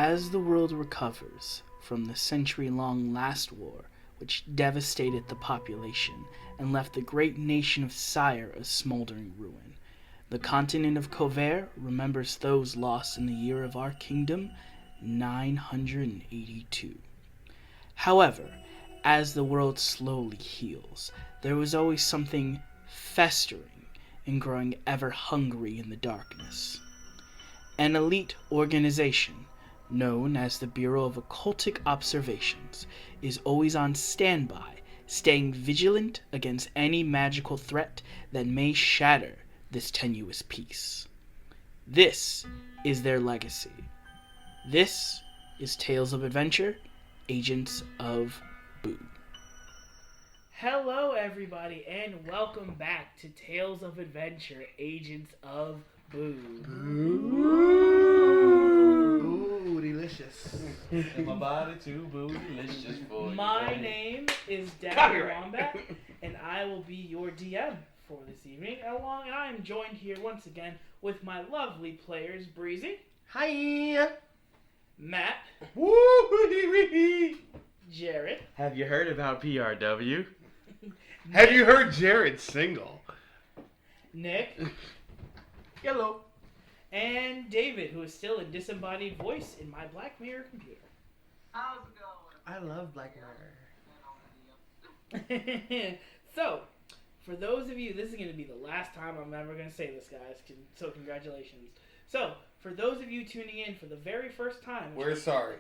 As the world recovers from the century-long last war, which devastated the population and left the great nation of Sire a smoldering ruin, the continent of Cover remembers those lost in the year of our kingdom, 982. However, as the world slowly heals, there was always something festering and growing ever hungry in the darkness. An elite organization, known as the Bureau of Occultic Observations, is always on standby, staying vigilant against any magical threat that may shatter this tenuous peace. This is their legacy. This is Tales of Adventure, Agents of B.O.O. Hello, everybody, and welcome back to Tales of Adventure, Agents of B.O.O. Delicious. And my body too, boo, delicious for you. My name is Dapper Wombat, and I will be your DM for this evening. I am joined here once again with my lovely players, Breezy. Hi. Matt. Woo! Jared. Have you heard about PRW? Have you heard Jared single? Nick. Hello. And David, who is still a disembodied voice in my Black Mirror computer. How's it going? I love Black Mirror. So, for those of you, this is going to be the last time I'm ever going to say this, guys. So, congratulations. So, for those of you tuning in for the very first time, We're sorry.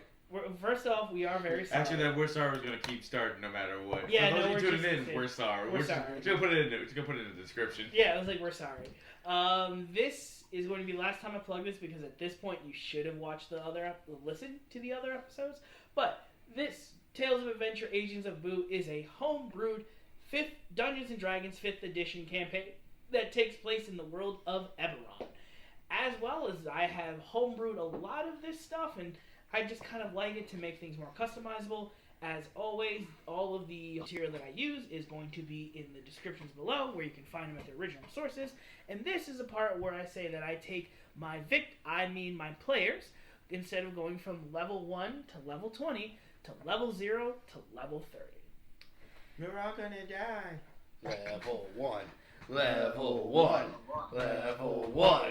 First off, we are very sorry. Actually, that we're sorry was going to keep starting no matter what. Yeah, for no, those we're of you tuning just in, we're sorry. We're sorry. Just gonna put it in there. Just gonna put it in the description. Yeah, I was like, we're sorry. This is going to be the last time I plug this because at this point you should have watched listened to the other episodes. But this Tales of Adventure Agents of B.O.O. is a homebrewed Dungeons & Dragons 5th edition campaign that takes place in the world of Eberron. As well as I have homebrewed a lot of this stuff, and I just kind of like it to make things more customizable. As always, all of the material that I use is going to be in the descriptions below, where you can find them at their original sources. And this is a part where I say that I take my my players, instead of going from level 1 to level 20, to level 0 to level 30. We're all gonna die. Level 1. Level 1. Level 1.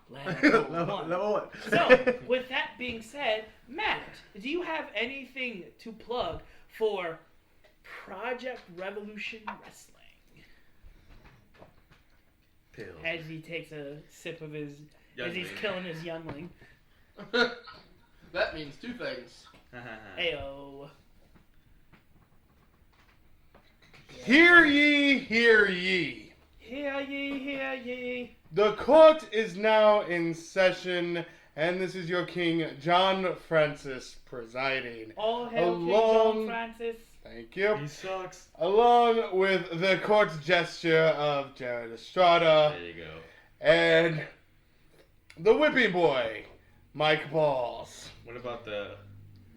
Level 1. So, with that being said, Matt, do you have anything to plug for Project Revolution Wrestling? Pills. As he takes a sip of his, as he's Youngling. killing his youngling. That means two things. Ayo. Hear ye, hear ye. Hear ye, hear ye. The court is now in session, and this is your king, John Francis, presiding. All hail King Along- John Francis. Thank you. He sucks. Along with the court's gesture of Jared Estrada There you go. and the whipping boy, Mike Balls. What about the...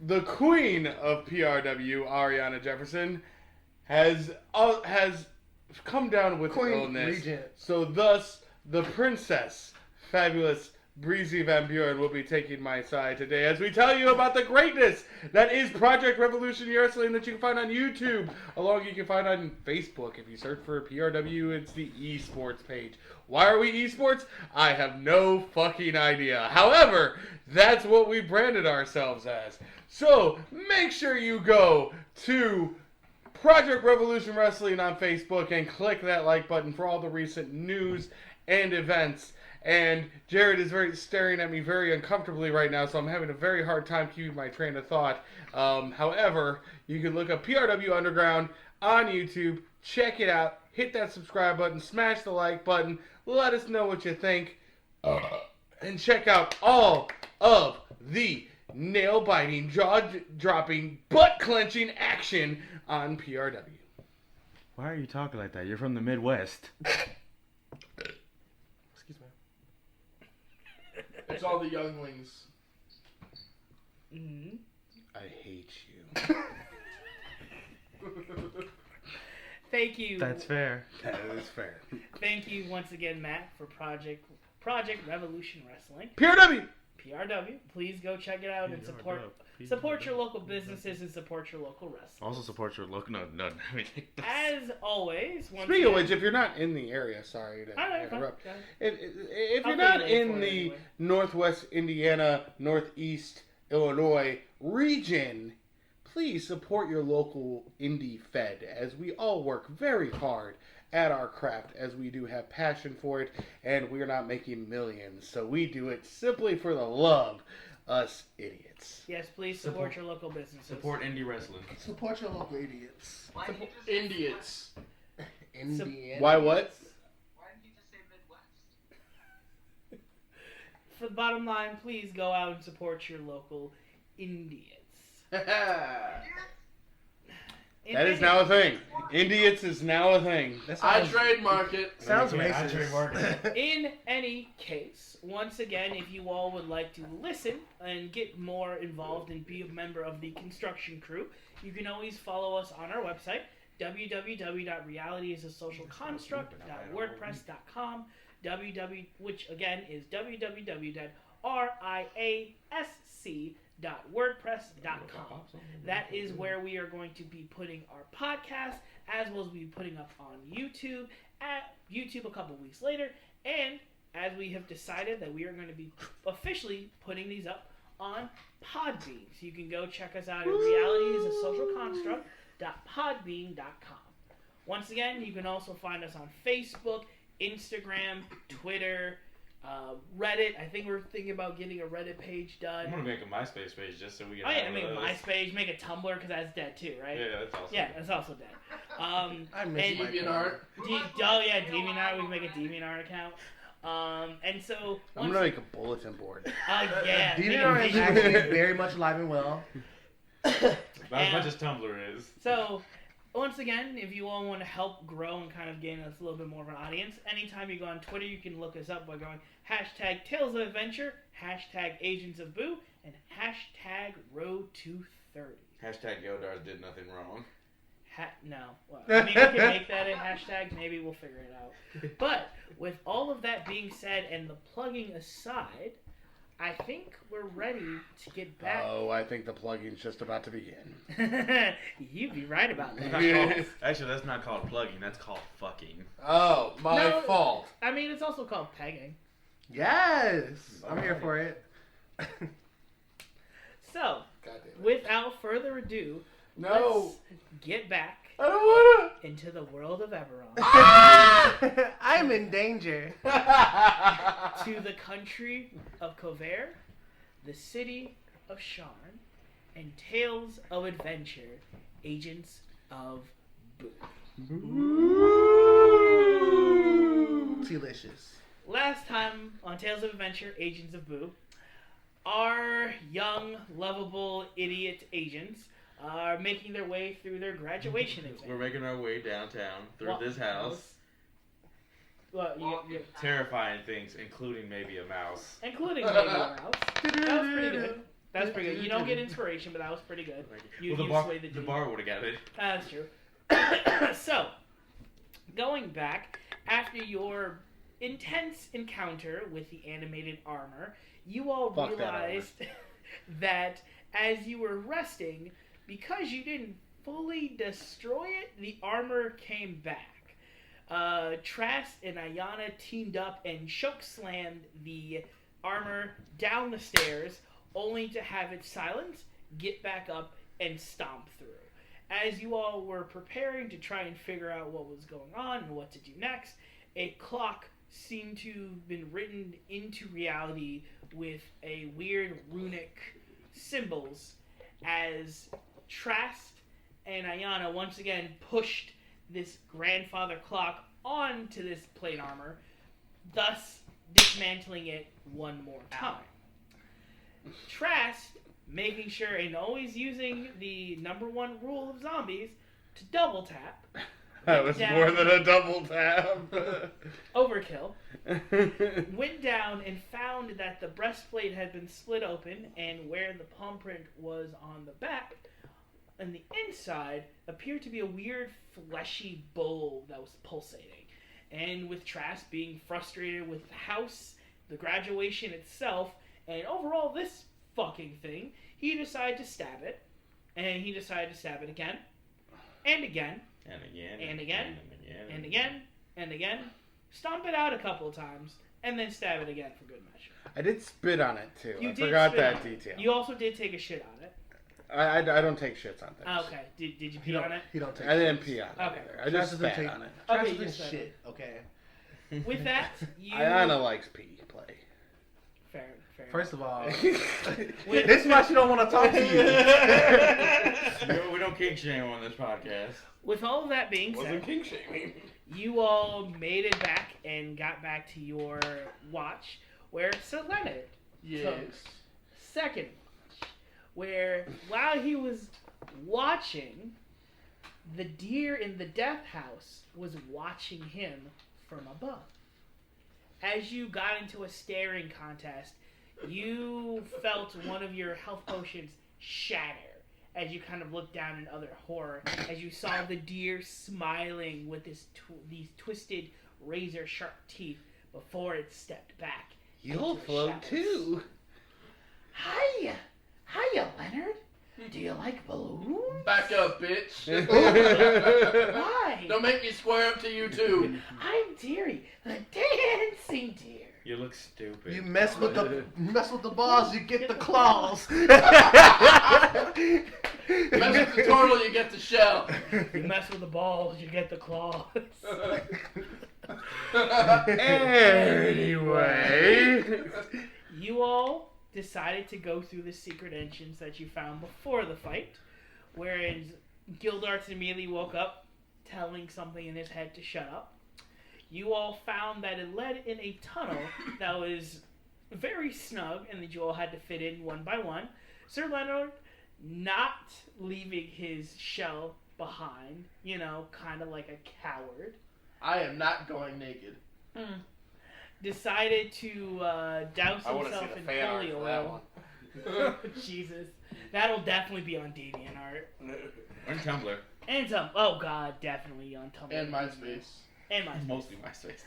The queen of PRW, Ariana Jefferson, has come down with Queen illness. Regent. So thus, the princess, fabulous Breezy Van Buren, will be taking my side today as we tell you about the greatness that is Project Revolution Wrestling that you can find on YouTube, along you can find on Facebook. If you search for PRW, it's the esports page. Why are we esports? I have no fucking idea. However, that's what we branded ourselves as. So make sure you go to Project Revolution Wrestling on Facebook and click that like button for all the recent news and events. And Jared is staring at me very uncomfortably right now, so I'm having a very hard time keeping my train of thought. However, you can look up PRW Underground on YouTube, check it out, hit that subscribe button, smash the like button, let us know what you think, and check out all of the nail-biting, jaw-dropping, butt-clenching action on PRW. Why are you talking like that? You're from the Midwest. Excuse me. It's all the younglings. Mm-hmm. I hate you. Thank you. That's fair. That is fair. Thank you once again, Matt, for Project Revolution Wrestling. PRW! PRW. Please go check it out and support your local businesses and support your local wrestlers. Also support your local. No. As always, Speaking of which, if you're not in the area, sorry to interrupt. If you're not in the Northwest Indiana, Northeast Illinois region, please support your local indie fed, as we all work very hard at our craft, as we do have passion for it, and we're not making millions, so we do it simply for the love, us idiots. Yes, please support your local businesses. Support indie wrestling. Support your local idiots. Why did you just say Idiots. Indiana. Why what? Why didn't you just say Midwest? For the bottom line, please go out and support your local Indians. That is now a thing. Idiots is now a thing. I trademark it. Sounds I racist. trademark it. In any case, once again, if you all would like to listen and get more involved and be a member of the construction crew, you can always follow us on our website, www.realityisassocialconstruct.wordpress.com, which again is www.risc.wordpress.com. That is where we are going to be putting our podcast, as well as be putting up on YouTube, at YouTube a couple weeks later, and as we have decided that we are going to be officially putting these up on Podbean. So you can go check us out at realityisassocialconstruct.podbean.com. Once again, you can also find us on Facebook, Instagram, Twitter, Reddit. I think we're thinking about getting a Reddit page done. I'm gonna make a MySpace page just so we can. Oh yeah, make a MySpace, make a Tumblr because that's dead too, right? Yeah, that's awesome. Yeah, that's also dead. I miss and- DeviantArt. DeviantArt. We can make a DeviantArt account. And so I'm gonna make a bulletin board. yeah, DeviantArt is actually very much alive and well. About as much as Tumblr is. So, once again, if you all want to help grow and kind of gain us a little bit more of an audience, anytime you go on Twitter, you can look us up by going hashtag Tales of Adventure, hashtag Agents of Boo, and hashtag Road to 30. Hashtag Yodars did nothing wrong. No. Well, I mean, we can make that a hashtag. Maybe we'll figure it out. But with all of that being said and the plugging aside, I think we're ready to get back. Oh, I think the plugging's just about to begin. You'd be right about that. Actually, that's not called plugging. That's called fucking. Oh, my fault. I mean, it's also called pegging. Yes, I'm here for it. So, God damn it. without further ado, No. let's get back I don't wanna. into the world of Eberron. I'm in danger. To the country of Cover, the city of Sharn, and tales of adventure, agents of Boo. Delicious. Last time on Tales of Adventure, Agents of Boo, our young, lovable, idiot agents are making their way through their graduation exam. We're making our way downtown through Well, this house. Well, you Terrifying things, including maybe a mouse. including maybe a mouse. That was pretty good. That's pretty good. You don't get inspiration, but that was pretty good. You swayed The bar would have got it. That's true. So, going back, after your intense encounter with the animated armor, you all Fuck that realized that as you were resting, because you didn't fully destroy it, the armor came back. Trask and Ayana teamed up and choke slammed the armor down the stairs, only to have it silence, get back up, and stomp through. As you all were preparing to try and figure out what was going on and what to do next, a clock seemed to have been written into reality with a weird runic symbols as Trask and Ayana once again pushed this grandfather clock onto this plate armor, thus dismantling it one more time. Trask, making sure and always using the number one rule of zombies to double tap. That was down. more than a double tap. Overkill. Went down and found that the breastplate had been split open, and where the palm print was on the back, on the inside, appeared to be a weird fleshy bowl that was pulsating. And with Trask being frustrated with the house, the graduation itself, And overall, this fucking thing, he decided to stab it. And he decided to stab it again. And again. And again. And again. And again. And again. And again. Stomp it out a couple of times. And then stab it again for good measure. I did spit on it too. You I did forgot spit that on it. detail. You also did take a shit on it. I don't take shits on things. Okay. Did you pee on it? He don't take I didn't shits. pee on it. Okay. Either. I just doesn't spat take- on it. Trash Okay, isn't you said shit, okay? With that, you... Ayana likes pee play. Fair. First of all, With- this is why she don't want to talk to you. We don't kink shame on this podcast. With all of that being Wasn't said, king shaming. you all made it back and got back to your watch, where Sir Leonard took second watch, where while he was watching, the deer in the death house was watching him from above. As you got into a staring contest, you felt one of your health potions shatter as you kind of looked down in utter horror, as you saw the deer smiling with these twisted, razor-sharp teeth before it stepped back. You'll into the float shadows. too. Hiya, Leonard. Do you like balloons? Back up, bitch. Why? Don't make me square up to you too. I'm Deary, the dancing deer. You look stupid. You mess with the balls, you get the claws. Mess with the turtle, you get the shell. You mess with the balls, you get the claws. Anyway. You all decided to go through the secret entrance that you found before the fight, whereas Gildarts immediately woke up, telling something in his head to shut up. You all found that it led in a tunnel that was very snug and that you all had to fit in one by one. Sir Leonard, not leaving his shell behind, kind of like a coward, I am not going naked. decided to douse I want to see himself the in fan art holy for that oil. one. Jesus. That'll definitely be on DeviantArt. On Tumblr. And oh god, definitely on Tumblr. And MySpace. And MySpace. Mostly MySpace.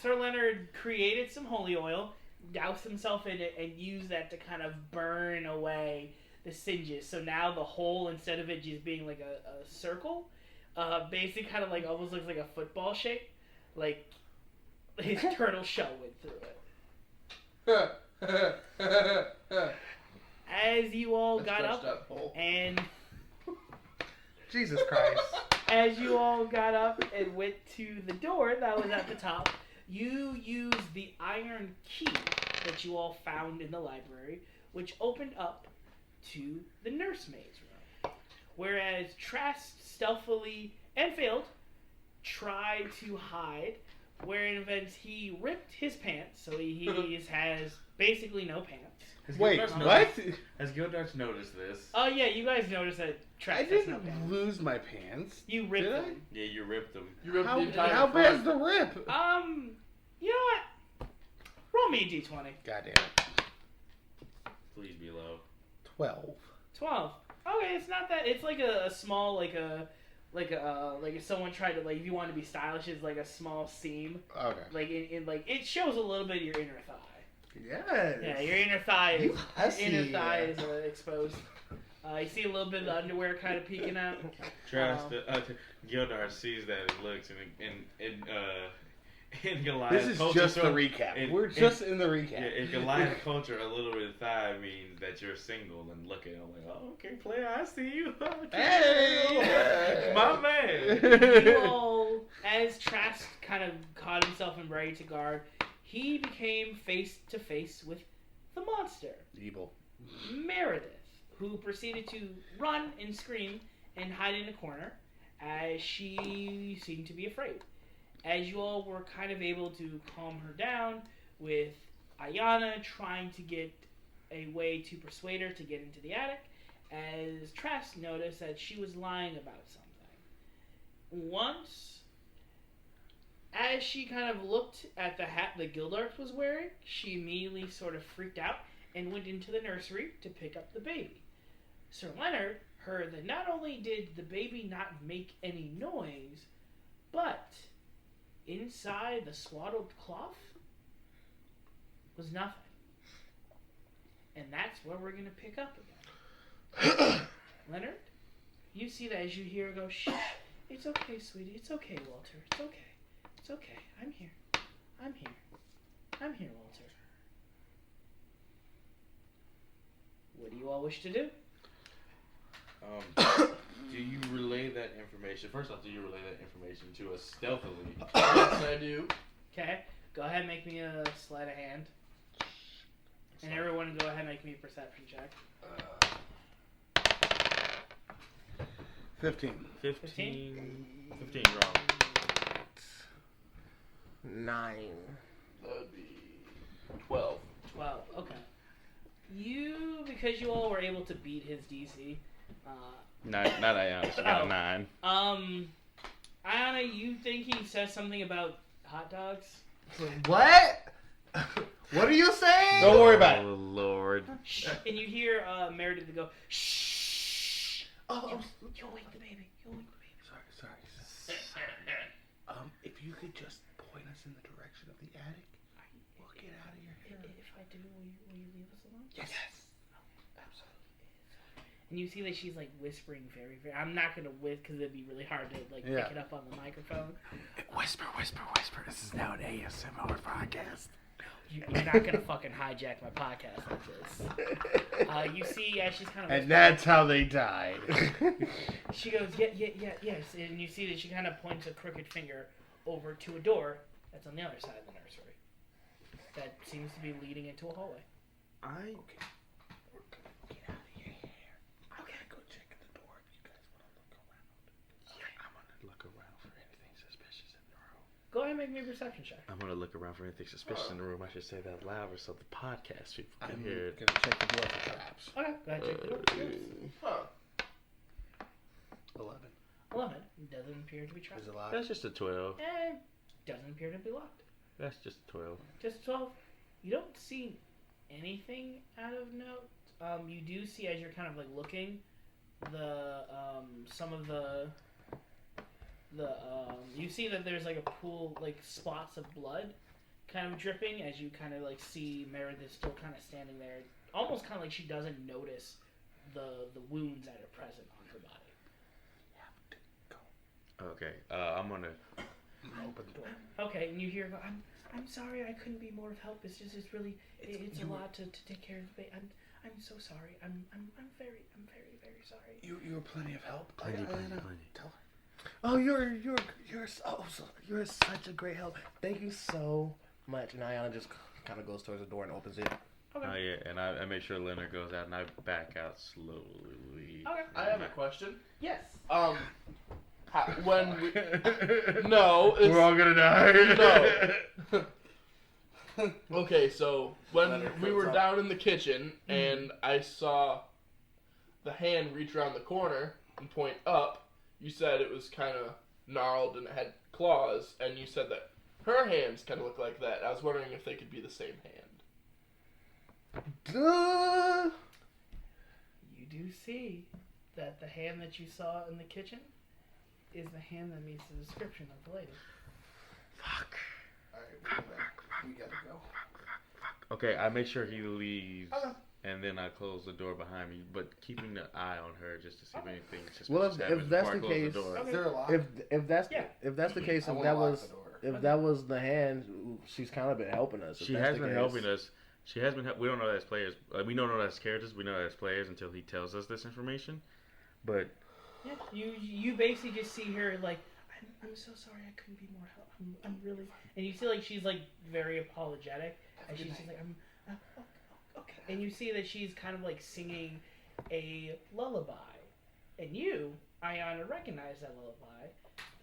Sir Leonard created some holy oil, doused himself in it, and used that to kind of burn away the singes. So now the hole, instead of it just being like a circle, basically kind of like almost looks like a football shape. Like his turtle shell went through it. As you all got up and Jesus Christ. as you all got up and went to the door that was at the top, you used the iron key that you all found in the library, which opened up to the nursemaid's room. Whereas Trask stealthily and failed tried to hide, where in events he ripped his pants, so he has basically no pants. Wait, Gildarts what? Has Gildarts noticed this? Oh yeah, you guys noticed that I Trask has no didn't pants. lose my pants. You ripped Did I? them. Yeah, you ripped them. You ripped How, the entire how front. bad's the rip? You know what? Roll me a d20. God damn it. Please be low. 12. 12. Okay, it's not that. It's like a small, like if someone tried to, like, if you want to be stylish, it's like a small seam. Okay. Like in like it shows a little bit of your inner thigh. Yes. Yeah, your inner thigh You is hussy. inner thigh is exposed. You see a little bit of the underwear kind of peeking out. Gildar sees that and looks in Goliath This is culture, just the so recap. We're just in the recap. Yeah, in Goliath culture, a little bit of thigh means that you're single and looking. I'm like, oh, okay, player, I see you. Hey! My man. You all, as Trask kind of caught himself and ready to guard, he became face to face with the monster. Evil. Meredith, who proceeded to run and scream and hide in a corner as she seemed to be afraid. As you all were kind of able to calm her down with Ayana trying to get a way to persuade her to get into the attic, as Trask noticed that she was lying about something. Once, as she kind of looked at the hat that Gildarts was wearing, she immediately sort of freaked out and went into the nursery to pick up the baby. Sir Leonard heard that not only did the baby not make any noise, but inside the swaddled cloth was nothing. And that's where we're gonna pick up again. Leonard, you see that as you hear her go, shh, it's okay, sweetie, it's okay, Walter, it's okay. It's okay, I'm here. I'm here. I'm here, Walter. What do you all wish to do? Do you relay that information? First off, do you relay that information to us stealthily? Yes, I do. Okay, go ahead and make me a sleight of hand. And everyone go ahead and make me a perception check. 15. 15 wrong. 9. That'd be 12. 12, okay. Because you all were able to beat his DC, Not Ayana. She got a 9. Ayana, you think he says something about hot dogs? What? What are you saying? Don't worry about it. Oh Lord. Shh. And you hear Meredith go, shh. Oh, You'll wake the baby. You'll wake the baby. Sorry. If you could just point us in the direction of the attic, we'll get out of your hair. If I do, will you leave us alone? Yes. Absolutely. And you see that she's like whispering very, very. I'm not gonna whisper because it'd be really hard to like pick it up on the microphone. Whisper. This is now an ASMR podcast. You're not gonna fucking hijack my podcast like this. You see, as she's kind of. And that's how they died. She goes, yes, and you see that she kind of points a crooked finger over to a door that's on the other side of the nursery. That seems to be leading into a hallway. We're gonna get out of your hair. I'm gonna go check at the door if you guys want to look around. I'm gonna look around for anything suspicious in the room. Go ahead and make me a perception check. I'm gonna look around for anything suspicious in the room. I should say that louder so the podcast people can I'm hear it. gonna check the door for traps. Okay, go ahead, check the door. Huh. 11. 11 doesn't appear to be trapped. Is it locked? That's just a 12. Doesn't appear to be locked. That's just a 12. Just 12. You don't see anything out of note. You do see as you're kind of like looking, some of the you see that there's like a pool, like spots of blood kind of dripping as you kind of like see Meredith still kind of standing there, almost kind of like she doesn't notice the wounds that are present on her body. Okay, I'm gonna. Open the door. Okay, and you hear, I'm sorry, I couldn't be more of help. It's just, it's really, it's a lot to take care of the baby. I'm so sorry. I'm very, very sorry. You were plenty of help. Plenty. Tell her. Oh, you're such a great help. Thank you so much. And Ayana just kind of goes towards the door and opens it. Okay. Oh yeah, and I make sure Leonard goes out and I back out slowly. Okay. I have a question. Yes. When we... No. It's... We're all gonna die. No. Okay, so when Leonard we flips were up. down in the kitchen and I saw the hand reach around the corner and point up, you said it was kind of gnarled and it had claws, and you said that her hands kind of look like that. I was wondering if they could be the same hand. Duh. You do see that the hand that you saw in the kitchen is the hand that meets the description of the lady. Fuck. Alright, we gotta go. Okay, I make sure he leaves, Okay. and then I close the door behind me, but keeping an eye on her just to see if anything suspicious Well, happens if that's before I the case, case, door. Okay. if that's Yeah. if that's the case, I if wanna that lock was the door. if that was the hand, she's kind of been helping us. If She that's has the been case. helping us. She has been. We don't know that as players. We don't know that as characters. We know that as players until he tells us this information. But Yeah. You basically just see her like, I'm so sorry, I couldn't be more help. I'm really, and you see like she's like very apologetic, and she's just like, okay. And you see that she's kind of like singing a lullaby, and you, Ayana, recognize that lullaby.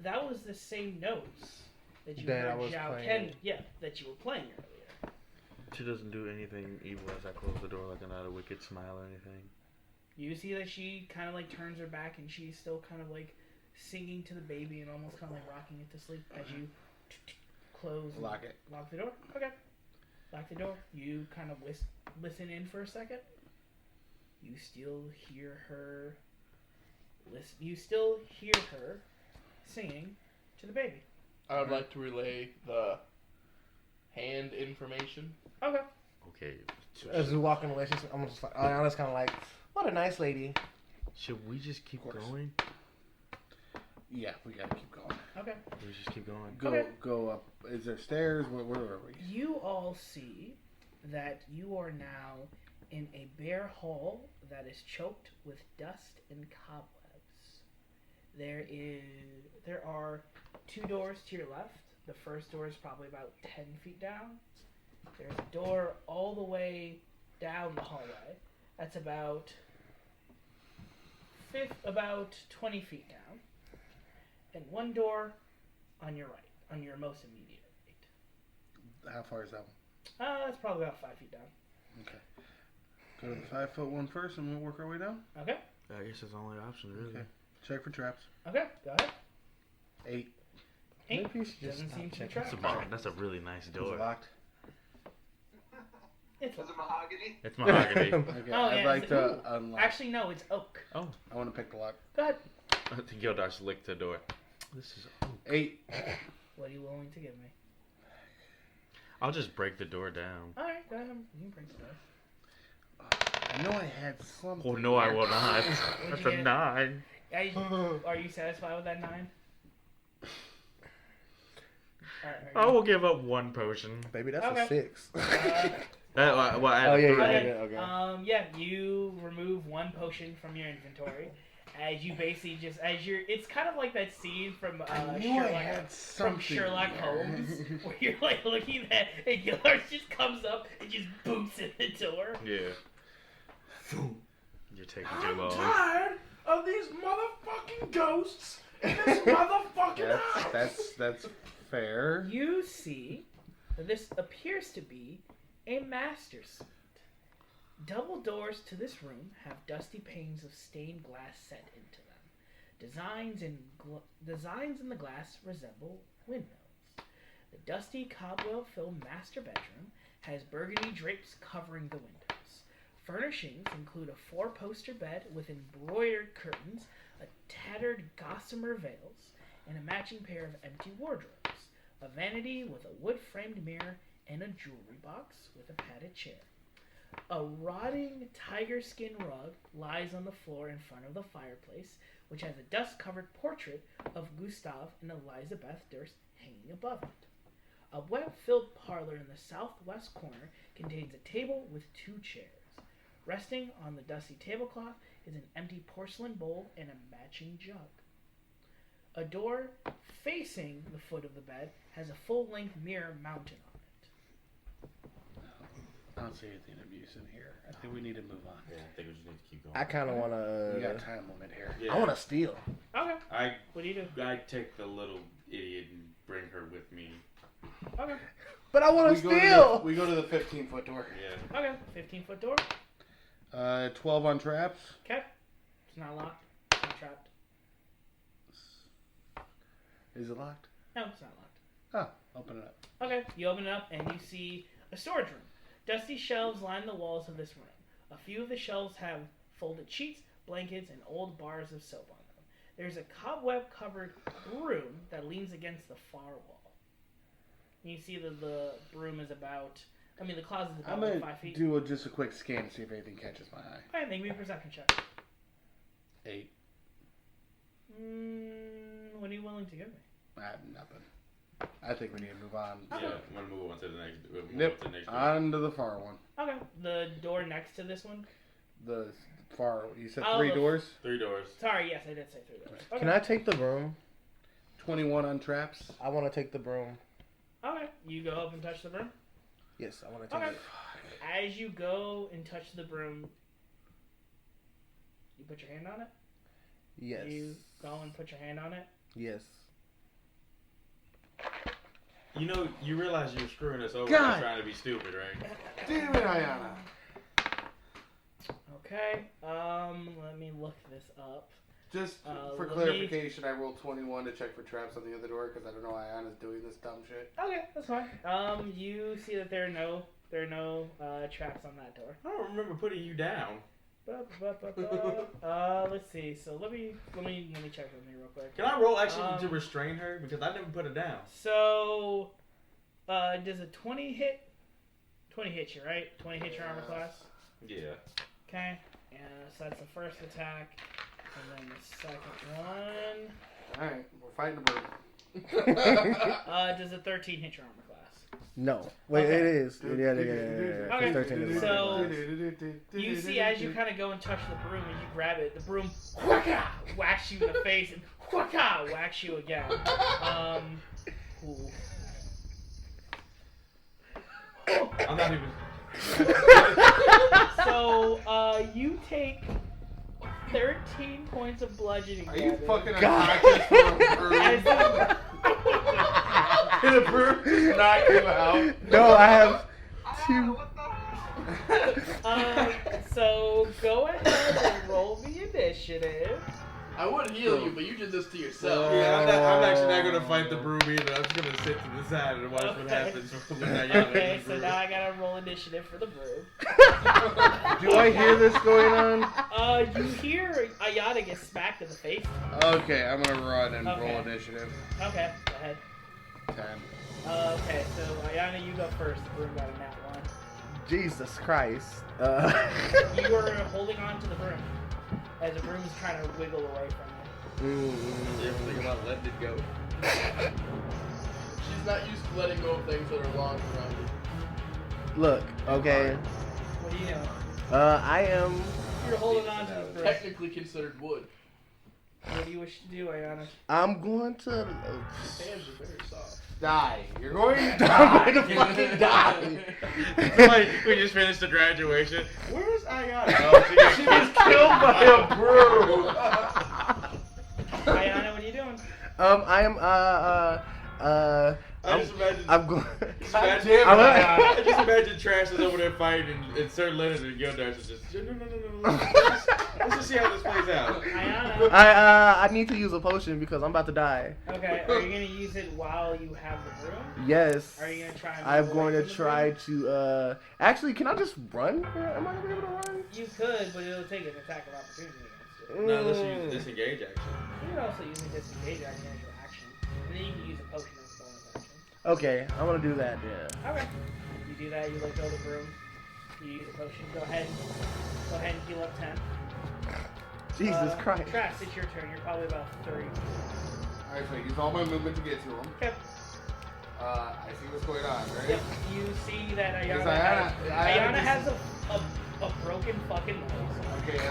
That was the same notes that you That I heard was Zhao playing. Ken, that you were playing earlier. she doesn't do anything evil as I close the door, like another wicked smile or anything. You see that she kind of like turns her back, and she's still kind of like singing to the baby and almost kind of like rocking it to sleep as you close and Lock it. lock the door. Okay. Lock the door. You kind of listen in for a second. You still hear her You still hear her singing to the baby. I would like to relay the hand information. Okay. Okay, As we walk away, I'm just like, Ayana's kind of like, what a nice lady. Should we just keep going? Yeah, we gotta keep going. Okay. We just keep going. Go up. Is there stairs? Where are we? You all see that you are now in a bare hall that is choked with dust and cobwebs. There are 2 doors to your left. The first door is probably about 10 feet down. There's a door all the way down the hallway. That's about 20 feet down. And 1 door on your right, on your most immediate right. How far is that one? That's probably about 5 feet down. Okay. Go to the 5-foot one first, and we'll work our way down. Okay. I guess it's the only option, really. Okay. Check for traps. Okay, go ahead. 8. 8. Maybe you should just Doesn't stop seem to be checking. trapped. That's a really nice Is door. it locked? It's Was it mahogany? It's mahogany. Okay. Oh, I'd yeah, like it's- to unlock. Actually, no, it's oak. I want to pick the lock. Go ahead. I think Gildash licked the door. This is. 8. What are you willing to give me? I'll just break the door down. All right, go ahead. You can break the door. I know I had something. Oh no, I will not. What'd That's you a get? 9. Are you satisfied with that 9? All right, I will give up 1 potion. Baby, that's Okay. a 6. Well, I Oh, yeah, added 3. yeah. Okay. Yeah, you remove 1 potion from your inventory. As you basically it's kind of like that scene from I knew I had something Sherlock there. Holmes, where you're like looking at, and Gillard just comes up and just boots in the door. Yeah. You're taking too long. tired of these motherfucking ghosts in this motherfucking house. That's fair. You see that this appears to be a master suite. Double doors to this room have dusty panes of stained glass set into them. Designs in the glass resemble windmills. The dusty cobweb-filled master bedroom has burgundy drapes covering the windows. Furnishings include a 4-poster bed with embroidered curtains, a tattered gossamer veils, and a matching pair of empty wardrobes, a vanity with a wood-framed mirror, and a jewelry box with a padded chair. A rotting tiger skin rug lies on the floor in front of the fireplace, which has a dust-covered portrait of Gustav and Elizabeth Durst hanging above it. A web-filled parlor in the southwest corner contains a table with 2 chairs. Resting on the dusty tablecloth is an empty porcelain bowl and a matching jug. A door facing the foot of the bed has a full-length mirror mounted on it. I don't see anything abusive here. I think we need to move on. Yeah, I think we just need to keep going. I kind of want We got a to. time limit here. Yeah. I want to steal. Okay, I what do you do? take the little idiot and bring her with me. Okay, But I want to steal. We go to the 15-foot door. Yeah. okay, 15-foot door. 12 on traps. Okay, it's not locked, it's not trapped. Is it locked? No, it's not locked. Oh, open it up. Okay, you open it up and you see a storage room. Dusty shelves line the walls of this room. A few of the shelves have folded sheets, blankets, and old bars of soap on them. There's a cobweb-covered broom that leans against the far wall. You see that the broom is about, the closet is I'm about going 5 feet. to do just a quick scan to see if anything catches my eye. Alright, make me a perception check. 8. What are you willing to give me? I have nothing. I think we need to move on. Yeah, I'm gonna move on to the next. Yep. To the next door. On to the far one. Okay, the door next to this one. The far. You said Oh, 3 the- doors. 3 doors. Sorry, yes, I did say 3 doors. Okay. Can I take the broom? 21 on traps. I want to take the broom. Okay, you go up and touch the broom. Yes, I want to take Okay. it. As you go and touch the broom, you put your hand on it. Yes. You go and put your hand on it. Yes. You know, you realize you're screwing us over God. by trying to be stupid, right? Damn it, Ayana. Okay. Let me look this up. Just for let clarification, I rolled 21 to check for traps on the other door because I don't know why Ayana's doing this dumb shit. Okay, that's fine. You see that there are no traps on that door. I don't remember putting you down. Let's see. So let me check with me real quick. Can I roll actually to restrain her because I never put it down? So, does a 20 hit? 20 hits you, right? 20 hits your armor class. Yeah. Okay. Yeah, so that's the first attack. And then the second one. Alright, we're fighting the bird. Does a 13 hit your armor class? No. Wait, Okay. it is. Yeah. Okay. 13 is So you see, as you kind of go and touch the broom, and you grab it, the broom whacks you in the face and whacks you again. Cool. I'm not even. So you take 13 points of bludgeoning. Are you damage. fucking God. unconscious for a broom? As the- Did the broom just knock you out? No, I have Ah, 2. what the hell? So go ahead and roll the initiative. I would heal you, but you did this to yourself. Yeah, I'm actually not gonna fight the broom either. I'm just gonna sit to the side and watch what Okay. happens when Ayana Okay, hits the so broom. now I gotta roll initiative for the broom. Do I hear this going on? You hear Ayana get smacked in the face. Okay, I'm gonna run and Okay. roll initiative. Okay, go ahead. 10. Okay, so Ayana, you go first. The broom got a nat 1. Jesus Christ. You were holding on to the broom as the broom is trying to wiggle away from you. You ever think about letting it go? She's not used to letting go of things that are long around you. Look, okay. What are you doing? I am. You're holding on to the broom. Technically considered wood. What do you wish to do, Ayana? I'm going to. Hands are very soft. Die. You're going to I'm die. going to fucking die. Like, we just finished the graduation. Where's Ayana? Oh, She was killed by a broom. Ayana, what are you doing? I am. I just imagine. I'm going. God damn it. I just imagine Trash is over there fighting, and Sir Leonard and Gildar is just no. Let's just see how this plays out. Ayana. I need to use a potion because I'm about to die. Okay, are you gonna use it while you have the broom? Yes. Are you gonna try and I'm move going away to from the try broom? to. Actually, can I just run? Am I gonna be able to run? You could, but it'll take an attack of opportunity against it. No, unless you use disengage action. You can also use a disengage action as your action, and then you can use a potion as a bonus action. Okay, I'm gonna do that. Yeah. Okay. You do that, you let go of the broom. You use a potion. Go ahead and heal up 10. Jesus Christ. Trash, it's your turn. You're probably about 30. Alright, so I use all my movement to get to him. Okay. I see what's going on, right? Yep. You see that Because Ayana has a broken fucking nose. Okay, and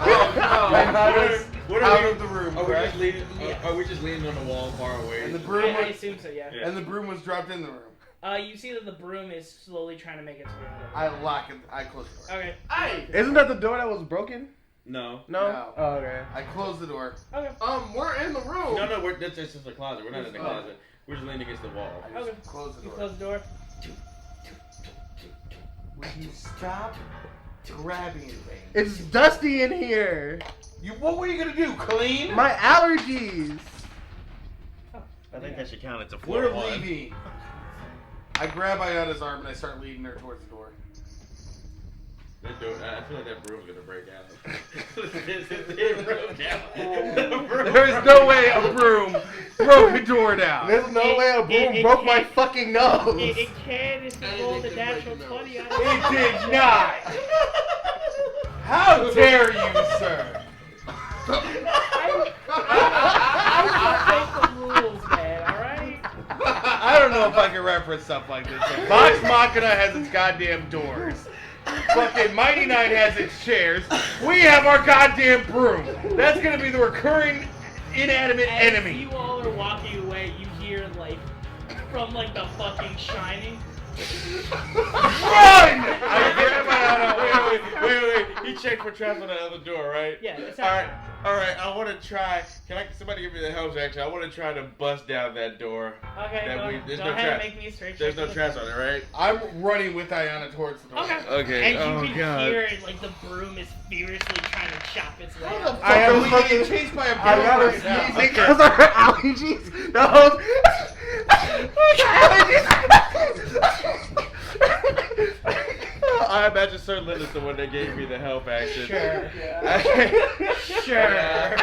What out are of the room, we correct? just leaning? Yes. Are we just leaning on the wall far away? And the broom I was, assume so, yeah. Yeah. and the broom was dropped in the room. You see that the broom is slowly trying to make its way out of I lock it. I close the door. Okay. Hey! Isn't that the door that was broken? No. No. No. Oh, okay. I close the door. Okay. We're in the room. No, that's just the closet. We're not in the closet. We're just leaning against the wall. I just Okay. close the You door. close the door. Would you stop grabbing things? It's dusty in here. What were you gonna do? Clean? My allergies. I think that should count as a 4 We're leaving. I grab Ayana's arm and I start leading her towards the door. That door, I feel like that broom's gonna break out. It broke out. There's no way a broom broke a door down. There's no way a broom it broke my can't- fucking nose. It can if you roll the Anything can natural break your 20 nose. out of It did not. How dare you, sir? I break the rules, man, alright? I don't know if I can reference stuff like this. So Vox Machina has its goddamn doors. Fucking Mighty Knight has its chairs. We have our goddamn broom. That's gonna be the recurring inanimate As enemy. you all are walking away, you hear, like, from, like, the fucking Shining. Run! I grab my wait. He checked for traps on the other door, right? Yeah, it's Alright, I want to try. Somebody give me the help action? I want to try to bust down that door. Okay, That go, we- there's go no ahead and trap. make me a straight There's check no for traps on it, right? I'm running with Ayana towards the door. Okay. Okay, And oh, you can God. hear it, like the broom is furiously trying to chop its way out. I am am fucking- getting chased by a broom I gotta right now. sneeze because of her allergies. No. I imagine Sir Linda's the one that gave me the help action. Sure. Sure. Sure.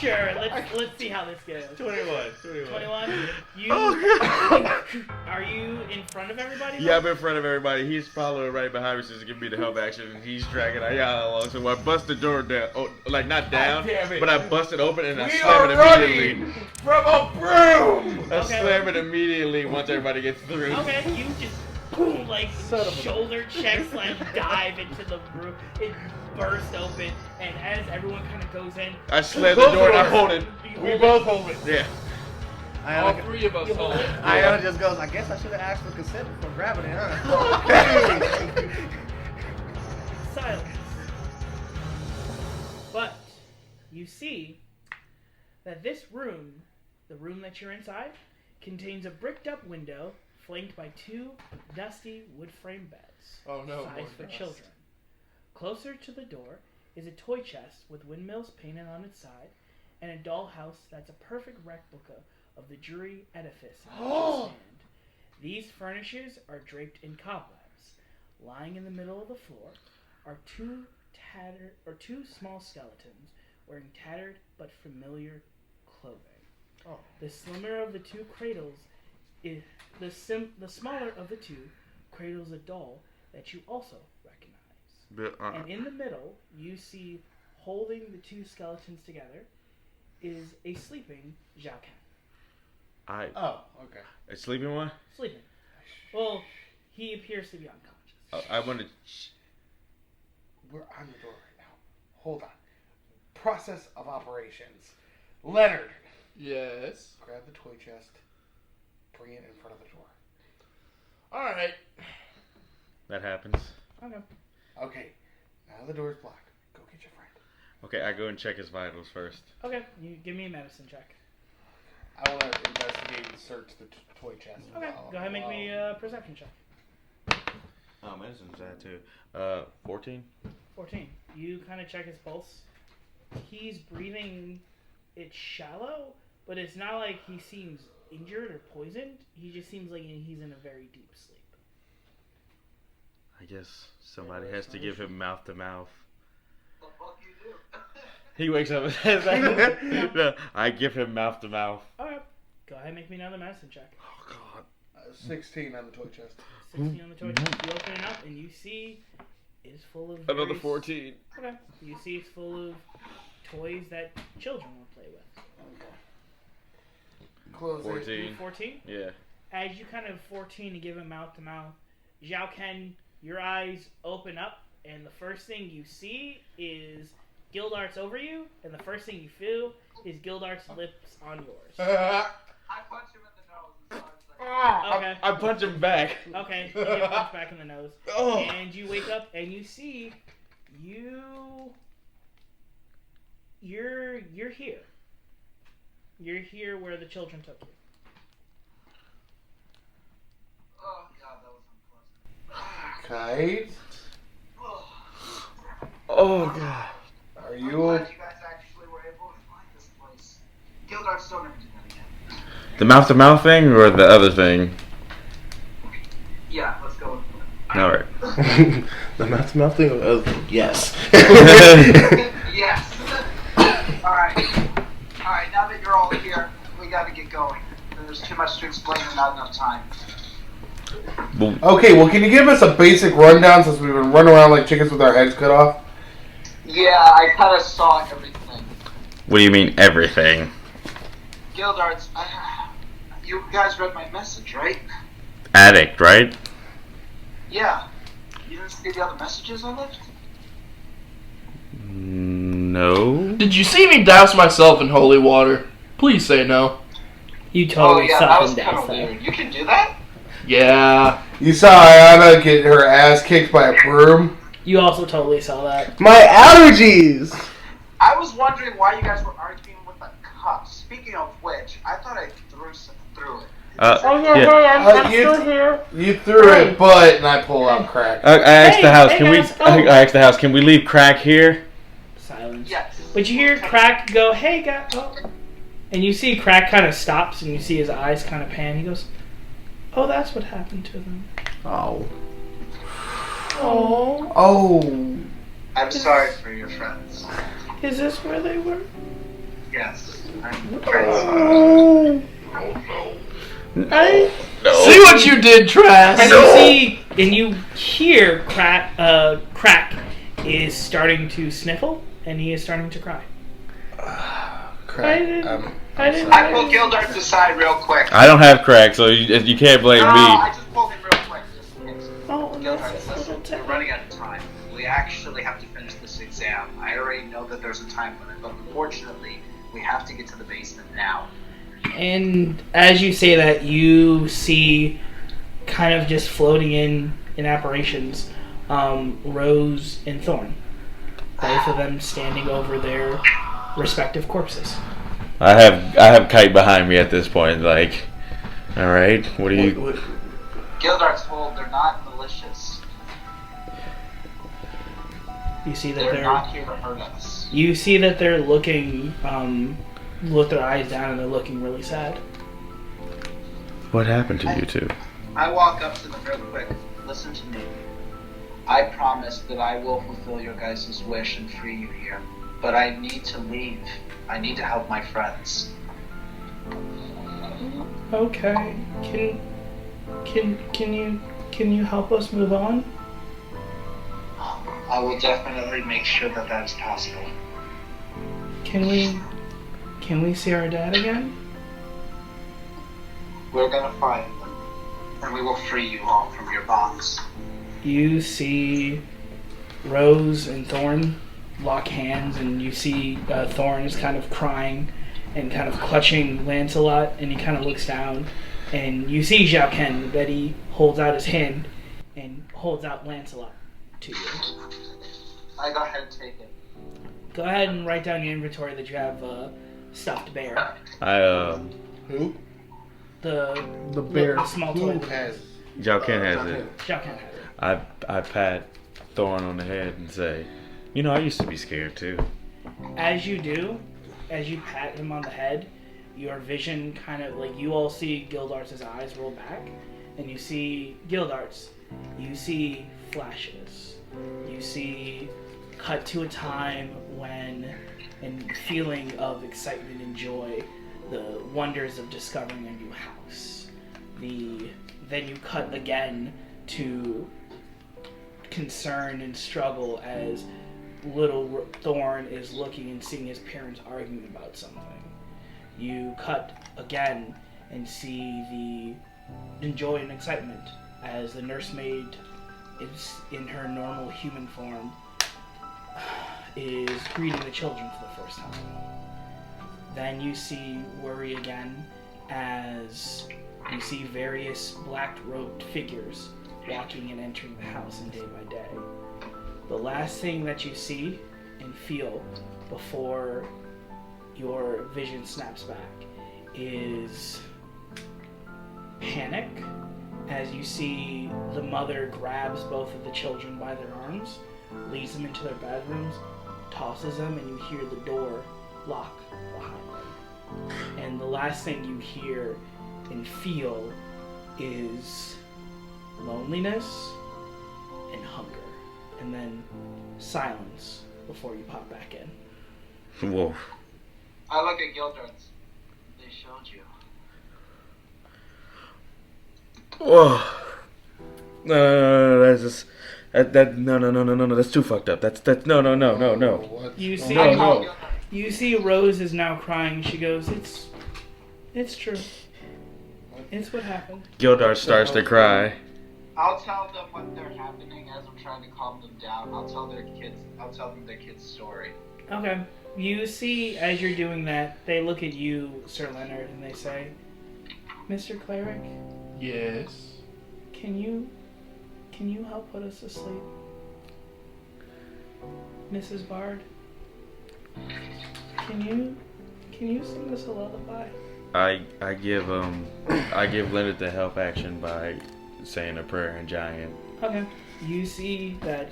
Sure. Let's see how this goes. 21. 21. You Oh, are you in front of everybody? Yeah, I'm in front of everybody. He's following right behind me, to give me the help action, and he's dragging Ayala along. So I bust the door down, like not down, damn it. but I bust it open and I We slam are it running immediately. from a broom! I Okay. slam it immediately once everybody gets through. Okay, you just boom, like Son of a- shoulder check slam dive into the room. It bursts open, and as everyone kind of goes in, I slam the door and I hold it. We both hold it. Yeah. All three of us You hold hold it. it? Ayana just goes, I guess I should have asked for consent before grabbing it, huh? silence. But you see that this room, the room that you're inside, contains a bricked up window flanked by 2 dusty wood frame beds. Oh no. Size more for dust. children. Closer to the door is a toy chest with windmills painted on its side and a dollhouse that's a perfect replica of the Drury edifice in which you stand. These furnishings are draped in cobwebs. Lying in the middle of the floor are two small skeletons wearing tattered but familiar clothing. Oh. The slimmer of the 2 cradles is the smaller of the 2 cradles a doll that you also recognize. And in the middle, you see, holding the 2 skeletons together, is a sleeping Zhao Ken. Oh, okay. A sleeping one? Sleeping. Well, he appears to be unconscious. I want to. We're on the door right now. Hold on. Process of operations. Leonard, Yes. grab the toy chest. Bring it in front of the door. All right. That happens. Okay. Okay. Now the door's blocked. Go get your friend. Okay, I go and check his vitals first. Okay, you give me a medicine check. I want to investigate and search the toy chest. Okay, go ahead and make me a perception check. Oh, medicine's that too. 14? 14. You kind of check his pulse. He's breathing. It's shallow, but it's not like he seems injured or poisoned. He just seems like he's in a very deep sleep. I guess somebody has to give him mouth to mouth. The fuck you do? He wakes up and says, no, I give him mouth to mouth. Alright, go ahead and make me another medicine check. Oh, God. 16 on the toy chest. 16 on the toy chest. You open it up and you see it's full of Another various- 14. Okay. You see it's full of toys that children will play with. Close it. 14. 14? Yeah. As you kind of 14 to give him mouth to mouth, Zhao Ken, your eyes open up, and the first thing you see is Gildart's over you, and the first thing you feel is Gildart's lips on yours. I punch him in the nose and starts like, Okay. I punch him back. Okay, you get punched back in the nose. Oh. And you wake up and you see you're here. You're here where the children took you. oh god, that was unpleasant. Okay. Oh, God. Are I'm you... glad you guys actually were able to find this place. Gildart's still never do that again. The mouth to mouth thing or the other thing? Yeah, let's go with it. Alright. The mouth-to-mouth thing? Yes. Yes. Alright. Alright, now that you're all here, we gotta get going. There's too much to explain and not enough time. Okay, well, can you give us a basic rundown since we've been running around like chickens with our heads cut off? Yeah, I kind of saw everything. What do you mean, everything? Gildart's... you guys read my message, right? Addict, right? Yeah. You didn't see the other messages I left? No. Did you see me douse myself in holy water? Please say no. You totally that suck was him kind down of there. weird. You can do that? Yeah. You saw Ayana get her ass kicked by a broom? You also totally saw that. My allergies! I was wondering why you guys were arguing with the cops. Speaking of which, I thought I threw something through it. Here. You threw it, but... And I pull out crack. I asked Hey, the house. hey, Can we? guys, oh. I asked the house. Can we leave crack here? Silence. Yes. But you hear Crack go, "Hey, guys!" Oh. And you see Crack kind of stops, and you see his eyes kind of pan. He goes, "Oh, that's what happened to them." Oh. Oh, Oh. I'm sorry for your friends. is this where they were? Yes. See what you did, Trash. And you see, and you hear Crack is starting to sniffle, and he is starting to cry. Crack. I pull Gildarts aside real quick. I don't have crack, so you can't blame No, me. I just pulled him real quick. Just in case. Oh, Gildarts, listen, we're running out of time. We actually have to finish this exam. I already know that there's a time limit, but unfortunately, we have to get to the basement now. And as you say that, you see, kind of just floating in apparitions, Rose and Thorn. Both of them standing over their respective corpses. I have Kite behind me at this point. Like, all right, what do you? Gildarts told they're not malicious. You see that They're not here to hurt us. You see that they're looking, with their eyes down, and they're looking really sad. What happened to you two? I walk up to them real quick. Listen to me. I promise that I will fulfill your guys' wish and free you here. But I need to leave. I need to help my friends. Okay. Can you help us move on? I will definitely make sure that that is possible. Can we see our dad again? We're gonna find them, and we will free you all from your bonds. You see Rose and Thorn lock hands, and you see Thorn is kind of crying and kind of clutching Lancelot, and he kind of looks down, and you see Zhao Ken that he holds out his hand and holds out Lancelot to you. I go ahead and take it. Go ahead and write down your inventory that you have stuffed bear. Who? The bear. The small toy. Who has? Zhao Ken has it. Zhao Ken has it. I pat Thorn on the head and say, you know, I used to be scared too. As you do, as you pat him on the head, your vision kind of, like, you all see Gildarts' eyes roll back, and you see Gildarts. You see flashes. You see cut to a time when, and feeling of excitement and joy, the wonders of discovering a new house. Then you cut again to concern and struggle as little Thorn is looking and seeing his parents arguing about something. You cut again and see the joy and excitement as the nursemaid is in her normal human form is greeting the children for the first time. Then you see worry again as you see various black-robed figures walking and entering the house in day by day. The last thing that you see and feel before your vision snaps back is panic as you see the mother grabs both of the children by their arms, leads them into their bedrooms, tosses them, and you hear the door lock behind them. And the last thing you hear and feel is loneliness and hunger, and then silence before you pop back in. Whoa. I look at Gildarts. They showed you. Whoa. No, that's just no. That's too fucked up. That's no. You see, No. you see, Rose is now crying. She goes, "It's true. It's what happened." Gildart starts to cry. I'll tell them what they're happening as I'm trying to calm them down. I'll tell them their kid's story. Okay. You see, as you're doing that, they look at you, Sir Leonard, and they say, "Mr. Cleric, Yes. can you help put us to sleep? Mrs. Bard, can you sing us a lullaby?" I give Leonard the help action by saying a prayer in giant. Okay. You see that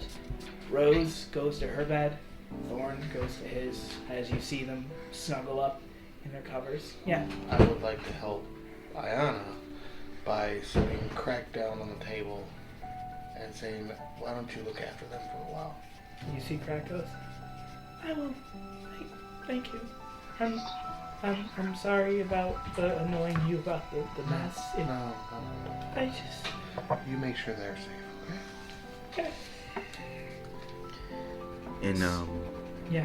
Rose goes to her bed, Thorn goes to his, as you see them snuggle up in their covers. Yeah. I would like to help Ayana by sitting Crack down on the table and saying, why don't you look after them for a while? You see Crack goes, "I will. Thank you." I'm sorry about annoying you about the mess. No. I just... You make sure they're safe, Okay. And Yeah.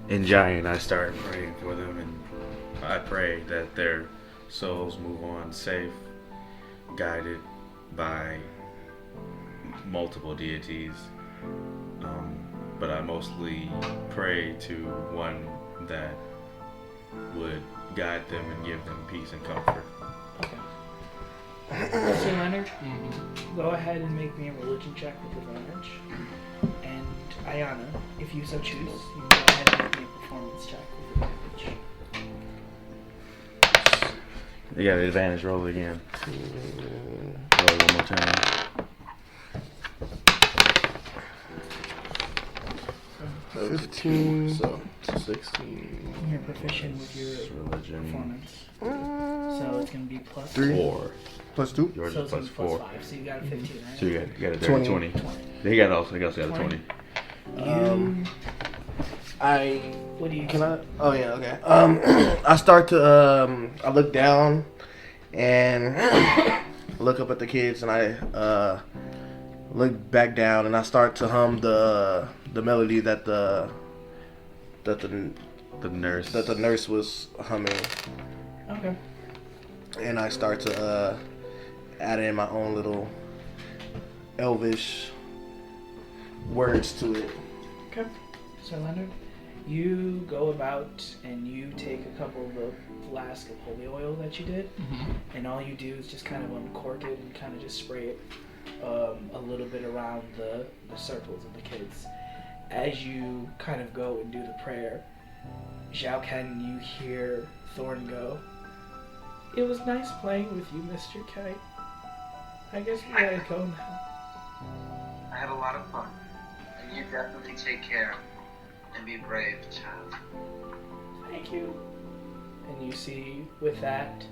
in Giant, I started praying for them, and I pray that their souls move on safe, guided by multiple deities. But I mostly pray to one that would guide them and give them peace and comfort. Okay. So Leonard, go ahead and make me a religion check with advantage. And Ayana, if you so choose, you can go ahead and make me a performance check with advantage. You got an advantage. Roll it again. Roll it one more time. 15, so 16. You're proficient with your Religion. performance. So it's going to be plus 3. 4. Plus 2. Yours So is it's plus plus 4. 5. So you got a 15, right? So you got a 20. 20. He also got a 20. What do you... Can I? Oh yeah, okay. I start to I look down and look up at the kids, and I look back down, and I start to hum the melody that the nurse was humming, Okay. and I start to add in my own little elvish words to it. Okay. So Leonard, you go about and you take a couple of the flask of holy oil that you did, and all you do is just kind of uncork it and kind of just spray it a little bit around the circles of the kids. As you kind of go and do the prayer, Zhao Ken, you hear Thorn go, "It was nice playing with you, Mr. K. I guess we gotta go now." I had a lot of fun. And you definitely take care and be brave, child. Thank you. And you see, with that,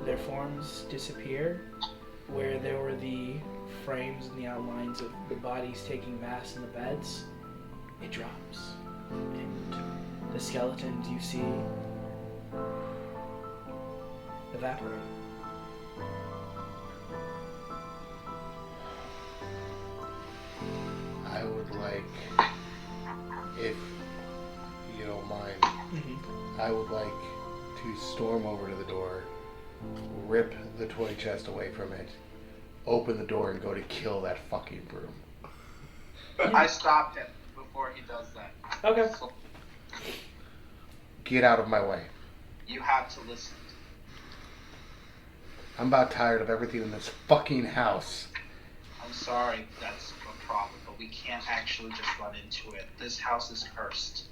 their forms disappear. Where there were the frames and the outlines of the bodies taking mass in the beds, it drops. And the skeletons you see evaporate. I would like, if you don't mind, I would like to storm over to the door, rip the toy chest away from it, open the door, and go to kill that fucking broom. I stopped him before he does that. Okay. So Get out of my way. you have to listen. I'm about tired of everything in this fucking house. I'm sorry that's a problem, but we can't actually just run into it. This house is cursed.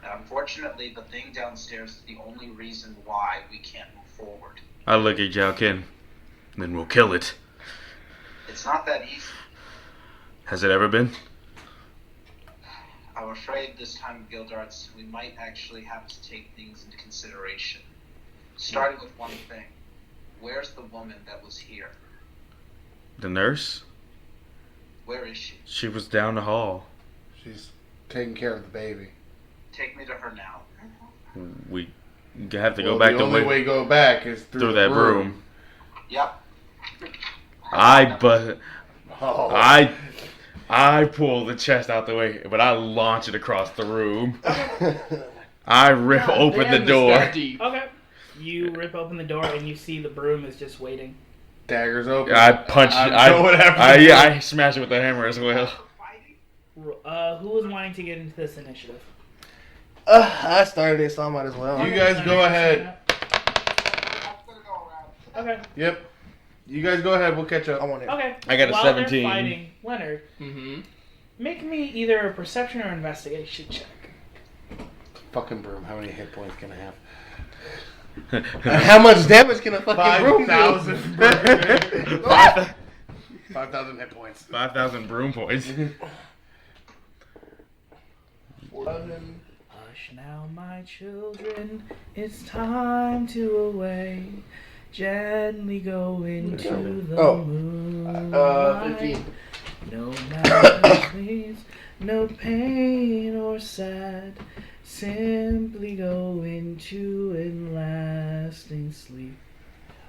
And unfortunately, the thing downstairs is the only reason why we can't move forward. I look at Zhao Ken, then we'll kill it. It's not that easy. Has it ever been? I'm afraid this time in Guild Arts, we might actually have to take things into consideration. Starting with one thing. Where's the woman that was here? The nurse? Where is she? She was down the hall. She's taking care of the baby. Take me to her now. We have to go back the only way to go back is through that broom. Yep. I pull the chest out the way, but I launch it across the room. I rip open the door. Okay. You rip open the door and you see the broom is just waiting. Daggers open. I punch it. I smash it with a hammer as well. Who was wanting to get into this initiative? I started it, so I might as well. You guys go ahead. Okay. Yep. You guys go ahead. We'll catch up. I want it. Okay. I got a While 17. They're fighting, Leonard, make me either a perception or investigation check. Fucking broom. How many hit points can I have? How much damage can a fucking broom do? 5,000 hit points. 5,000 broom points. Hush now, my children, it's time to away. Gently go into the moonlight. 15. No matter please, no pain or sad. Simply go into lasting sleep.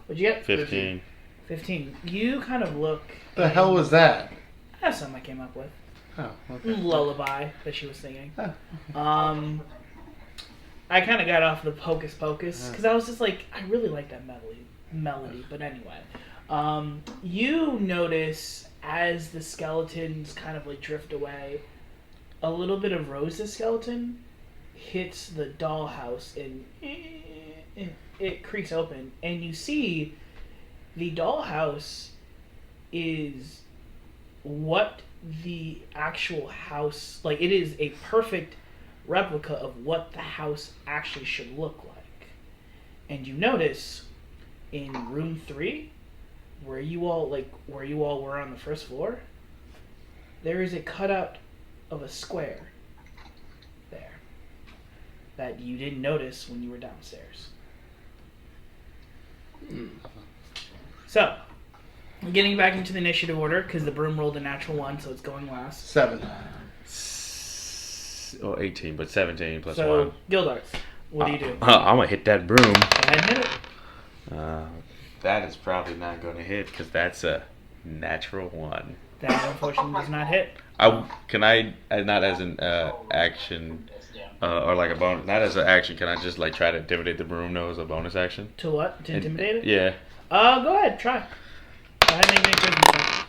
What'd you get? 15. 15. You kind of look. The hell was that? That's something I came up with. Oh, okay. Lullaby that she was singing. Oh. I kind of got off the Hocus Pocus because I was just like, I really like that melody. But anyway, you notice as the skeletons kind of like drift away, a little bit of Rose's skeleton hits the dollhouse and it creaks open, and you see the dollhouse is what the actual house, like, it is a perfect replica of what the house actually should look like. And you notice in room 3, where you all were on the first floor, there is a cutout of a square there that you didn't notice when you were downstairs. So, getting back into the initiative order, because the broom rolled a natural 1, so it's going last. 7. 18, but 17 plus So, 1. Gildarts, what do you do? I'm going to hit that broom. Go ahead and hit it. That is probably not going to hit because that's a natural 1. That unfortunately does not hit. Can I not as an action or like a bonus, not as an action, can I just like try to intimidate the broom though as a bonus action? To what? To intimidate it? Yeah. Go ahead, try. Go ahead and make me a charisma check.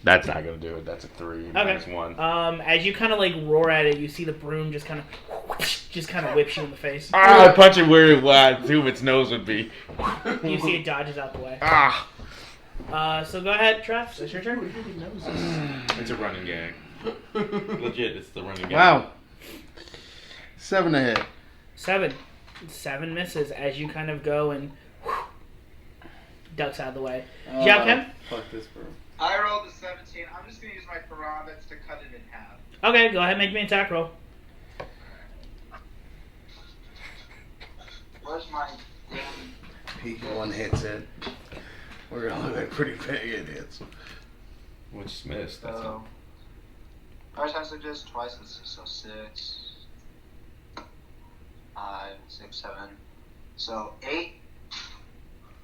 That's not going to do it. That's a 3 minus 1. As you kind of like roar at it, you see the broom just kind of whips you in the face. I punch it where I assume its nose would be. You see it dodges out the way. So go ahead, Trav. It's your turn. It's a running gag. Legit, it's the running gag. Wow. 7 to hit. 7 misses as you kind of go and ducks out of the way. Xiaoken? Fuck this broom. I rolled a 17. I'm just going to use my parabits to cut it in half. Okay, go ahead and make me an attack roll. Where's my Peak 1 hits it. We're going to look like pretty big it hits. Which missed. That's all. How many times I did this? Twice. So 6, 5, 6, 7. So 8.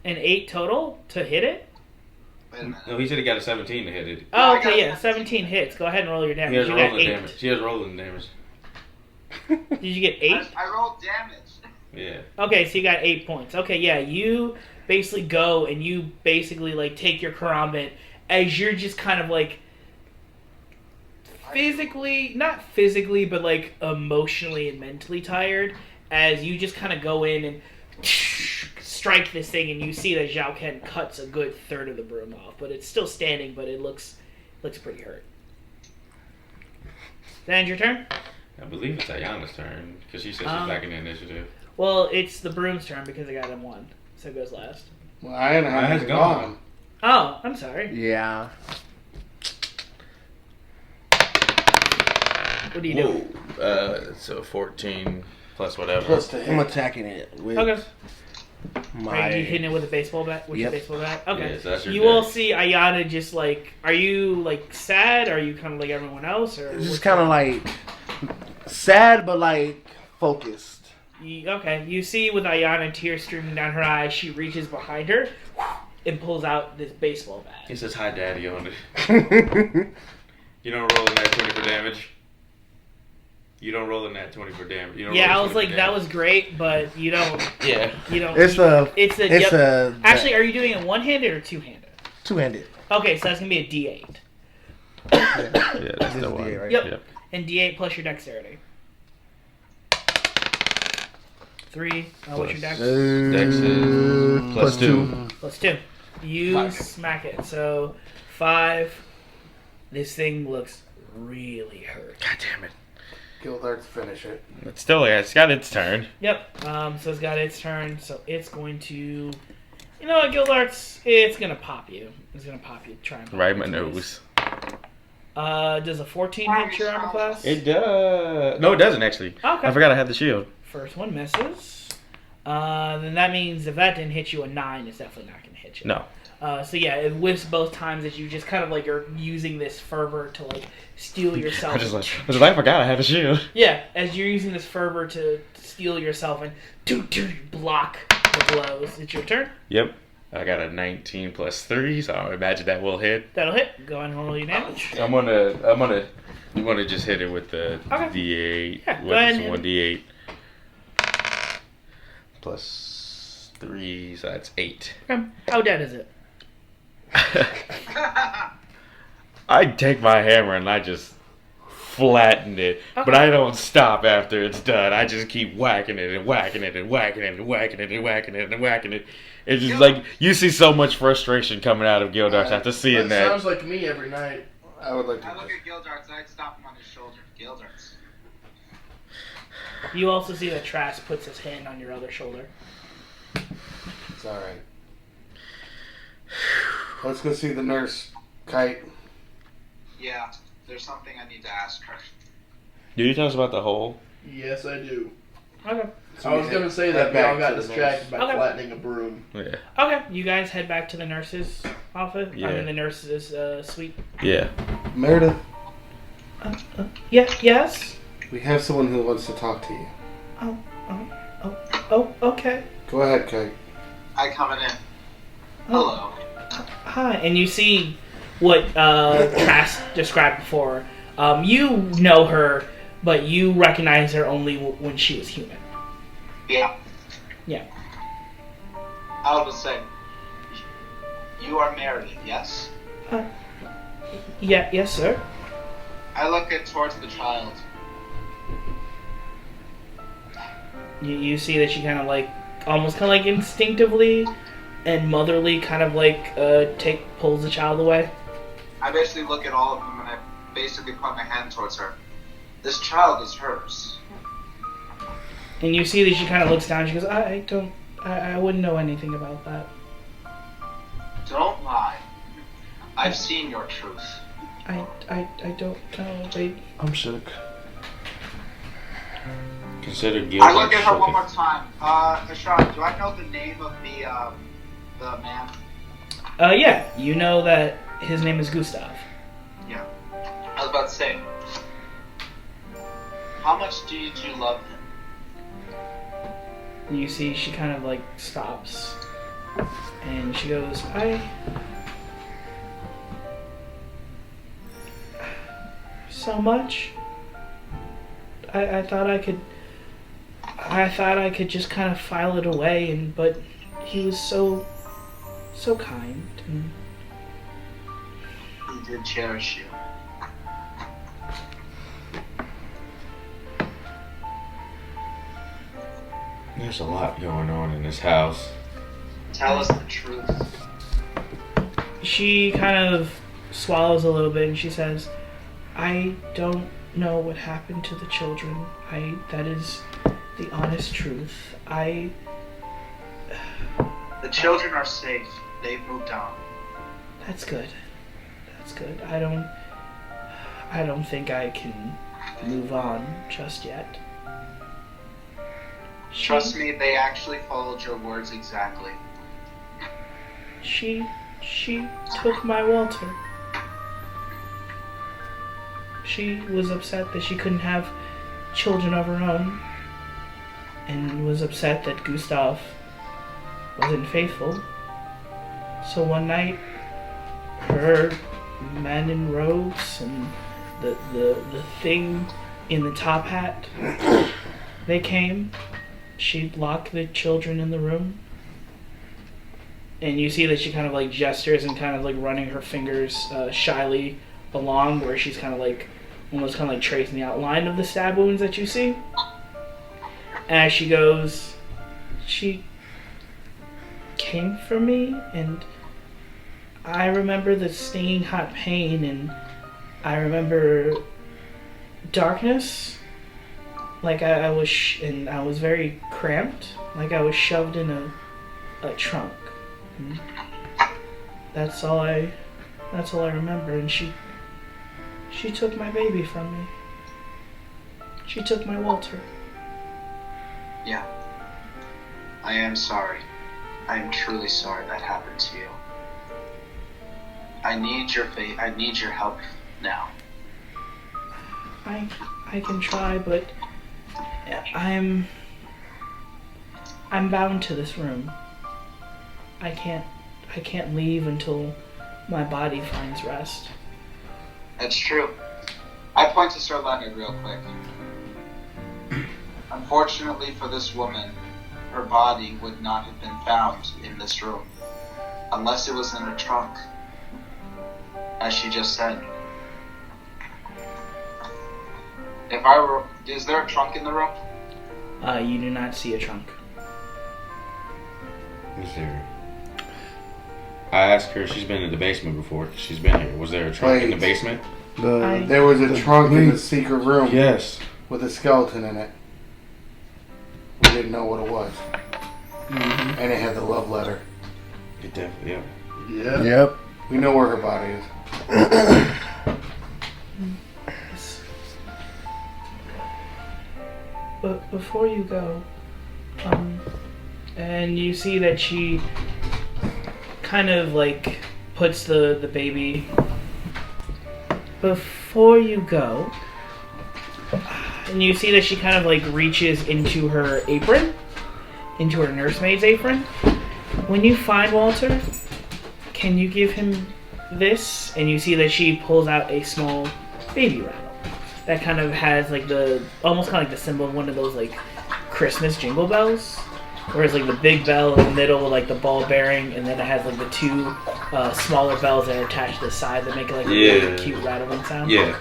An 8 total to hit it? Wait a minute. No, he said he got a 17 to hit it. Oh, okay, yeah, 17 hits. Go ahead and roll your damage. He has You got rolling 8. damage. He has rolling damage. Did you get 8? I rolled damage. Yeah. Okay, so you got 8 points. Okay, yeah, you basically go and you basically like take your karambit as you're just kind of like not physically, but like emotionally and mentally tired, as you just kind of go in and strike this thing, and you see that Zhao Ken cuts a good third of the broom off, but it's still standing, but it looks pretty hurt. That ends your turn? I believe it's Ayana's turn because she said she's back in the initiative. Well, it's the broom's turn because I got him 1, so it goes last. Well, I hasn't gone. Oh, I'm sorry. Yeah. What do you do? So 14 plus whatever. Plus to I'm hit. attacking it with Okay. my... Are you hitting it with a baseball bat? With your Yep. baseball bat? Okay. Yeah, so that's your You will dex. see Ayana just like, are you like sad? Are you kind of like everyone else? Or It's just kind of like sad, but like focused. Okay, you see with Ayana tears streaming down her eyes, she reaches behind her and pulls out this baseball bat. It says hi daddy on it. You don't roll a nat 20 for damage. You don't roll a nat 20 for damage. You don't Yeah, roll I a was 20 like, for that damage. was great, but you don't. Yeah. You don't. It's It's a yep. Actually, are you doing it one-handed or two-handed? two-handed. Okay, so that's gonna be a D8. Yeah, that's This the is one. D8, right? Yep. Yep. And D8 plus your dexterity. 3. What's your dex? Dex is plus 2. Plus 2. You smack it. So 5. This thing looks really hurt. God damn it. Gildarts finish it. It's got its turn. Yep. So it's got its turn. So it's going to. You know what, Gildarts? It's gonna pop you. It's gonna pop you. Try and pop Right you my to nose. this. Does a 14 hit your armor class? It does. No, it doesn't actually. Okay. I forgot I had the shield. First one misses. Then that means if that didn't hit you, a 9 is definitely not gonna hit you. No. So yeah, it whiffs both times that you just kind of like are using this fervor to like steal yourself. I was like, I forgot I had a shield. Yeah, as you're using this fervor to steal yourself and block the blows. It's your turn. Yep. I got a 19 plus 3, so I imagine that will hit. That'll hit. Go ahead and roll your damage. You wanna just hit it with the D8. Yeah, go ahead and one D8 plus 3, so that's 8. How dead is it? I take my hammer and I just flatten it, but I don't stop after it's done. I just keep whacking it and whacking it and whacking it and whacking it and whacking it and whacking it. It's just like you see so much frustration coming out of Gildarts after seeing that. Sounds like me every night. I would like to. I look at Gildarts, I'd stop him on his shoulder. Gildarts. You also see that Trask puts his hand on your other shoulder. It's alright. Let's go see the nurse, Kite. Yeah, there's something I need to ask her. Did you tell us about the hole? Yes, I do. Okay. So I was gonna say that we all got distracted by flattening a broom. Yeah. Okay, you guys head back to the nurse's office. Yeah. I mean the nurse's suite. Yeah. Meredith, Yeah. Yes. we have someone who wants to talk to you. Oh. Okay. Go ahead, Kite. I coming in. Hello. Hi. And you see what Trask described before. You know her, but you recognize her only when she was human. Yeah. Yeah. I was saying, you are Meredith, yes? Yeah. Yes, sir. I look at towards the child. You see that she kind of like, almost kind of like instinctively and motherly kind of like pulls the child away. I basically look at all of them and I basically point my hand towards her. This child is hers. And you see that she kind of looks down and she goes, I wouldn't know anything about that. Don't lie. I've seen your truth. I don't know, babe. I'm shook. Consider Gildarts. I look at her one more time. Ashad, do I know the name of the man? Yeah, you know that his name is Gustav. Yeah. I was about to say, how much did you love him? You see she kind of like stops and she goes, so much. I thought I could just kind of file it away, but he was so kind. And He did cherish you. There's a lot going on in this house. Tell us the truth. she kind of swallows a little bit and she says, I don't know what happened to the children. That is the honest truth. The children are safe. They've moved on. That's good. I don't think I can move on just yet. Trust me, they actually followed your words exactly. She took my Walter. She was upset that she couldn't have children of her own, and was upset that Gustav wasn't faithful. So one night, her man in robes and the thing in the top hat, they came. She locked the children in the room. And you see that she kind of like gestures and kind of like running her fingers shyly along where she's kind of like almost kind of like tracing the outline of the stab wounds that you see. As she goes, she came for me, and I remember the stinging hot pain, and I remember darkness. Like I was very cramped, like I was shoved in a trunk. And that's all I remember. And she took my baby from me. She took my Walter. Yeah. I am sorry. I am truly sorry that happened to you. I need your help now. I can try, but I'm bound to this room. I can't leave until my body finds rest. That's true. I point to Sir Leonard real quick. Unfortunately for this woman, her body would not have been found in this room. Unless it was in her trunk. As she just said. Is there a trunk in the room? You do not see a trunk. Let me see her. I asked her, she's been in the basement before. She's been here. Was there a trunk in the basement? There was a trunk in the secret room. Yes. With a skeleton in it. We didn't know what it was. Mm-hmm. And it had the love letter. It definitely, Yeah. Yep. We know where her body is. But before you go, and you see that she kind of like puts the baby. Before you go, and you see that she kind of like reaches into her apron, into her nursemaid's apron. When you find Walter, can you give him this? And you see that she pulls out a small baby rattle that kind of has like almost kind of like the symbol of one of those like Christmas jingle bells, whereas like the big bell in the middle with like the ball bearing, and then it has like the two smaller bells that are attached to the side that make it like a really cute rattling sound. Yeah.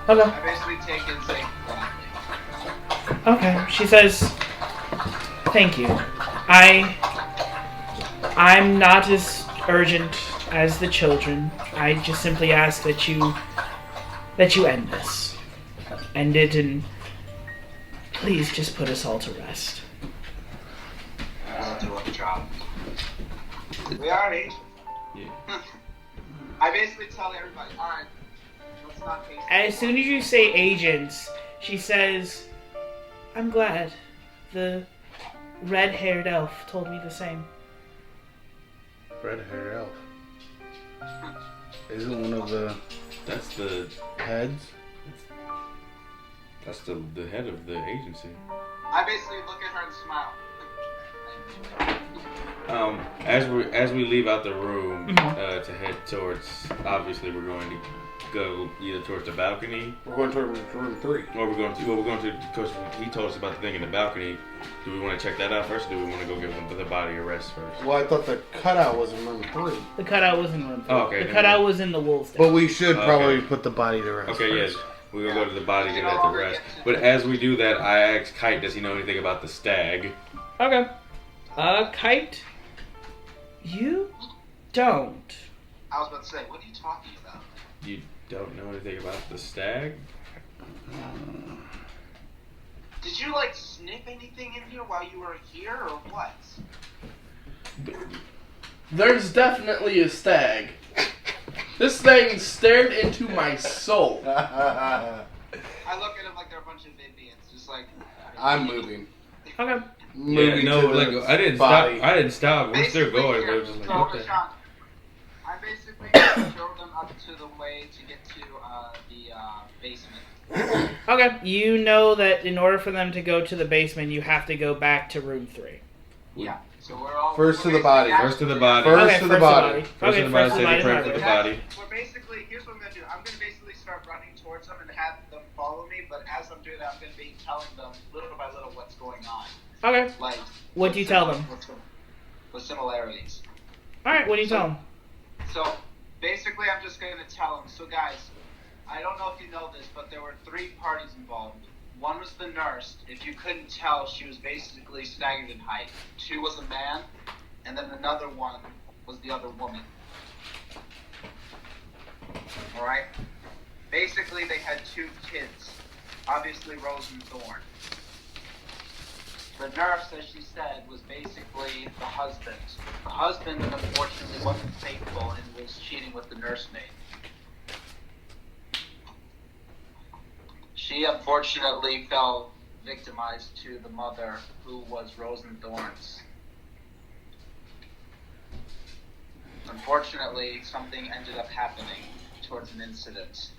Okay. I basically take it and say, Okay. She says, "Thank you. I'm not as urgent as the children. I just simply ask that you end this. End it, and please just put us all to rest." I'll do a job. We are agents. Yeah. I basically tell everybody, alright, let's not face it. As soon as you say agents, she says, "I'm glad. The red-haired elf told me the same." Red-haired elf. Isn't one of the That's the heads? That's the head of the agency. I basically look at her and smile. As we leave out the room Mhm. to head towards, obviously we're going to go either towards the balcony, We're going toward room 3. or we're going to because he told us about the thing in the balcony. Do we want to check that out first, or do we want to go give him the body a rest first? Well, I thought the cutout was in room 3. The cutout was in room 3. Oh, okay, The then cutout we- was in the wolf's den. But we should Okay. probably put the body to rest. Okay, yes. first. We'll go to the body, give that the rest. But as we do that, I ask Kite, does he know anything about the stag? Okay. Kite, you don't. I was about to say, what are you talking about? You don't know anything about the stag? Did you, like, sniff anything in here while you were here, or what? There's definitely a stag. This thing stared into my soul. I look at him like they're a bunch of idiots, just like... I'm moving. Okay. Moving to the I didn't body. stop. I didn't stop. We're still Basically, going. here, We're just like, so what the- Sean, I basically show them up to the way to get to the basement. Okay. You know that in order for them to go to the basement, you have to go back to room 3. Yeah. So we're all... First to we're the body. basically First to the body. First Okay, to the body. First Okay, to the body, first to say the the body. prayer for the body. We're basically... Here's what I'm going to do. I'm going to basically start running towards them and have them follow me, but as I'm doing that, I'm going to be telling them little by little what's going on. Okay. Like... What do you tell them? With similarities. Alright, what do you tell them? So, basically, I'm just going to tell them. So, guys, I don't know if you know this, but there were 3 parties involved. One was the nurse. If you couldn't tell, she was basically staggered in height. 2 was a man, and then another one was the other woman. Alright? Basically, they had 2 kids. Obviously, Rose and Thorn. The nurse, as she said, was basically the husband. The husband, unfortunately, wasn't faithful and was cheating with the nursemaid. She, unfortunately, fell victimized to the mother, who was Rose and Thorn's Unfortunately, something ended up happening towards an incident.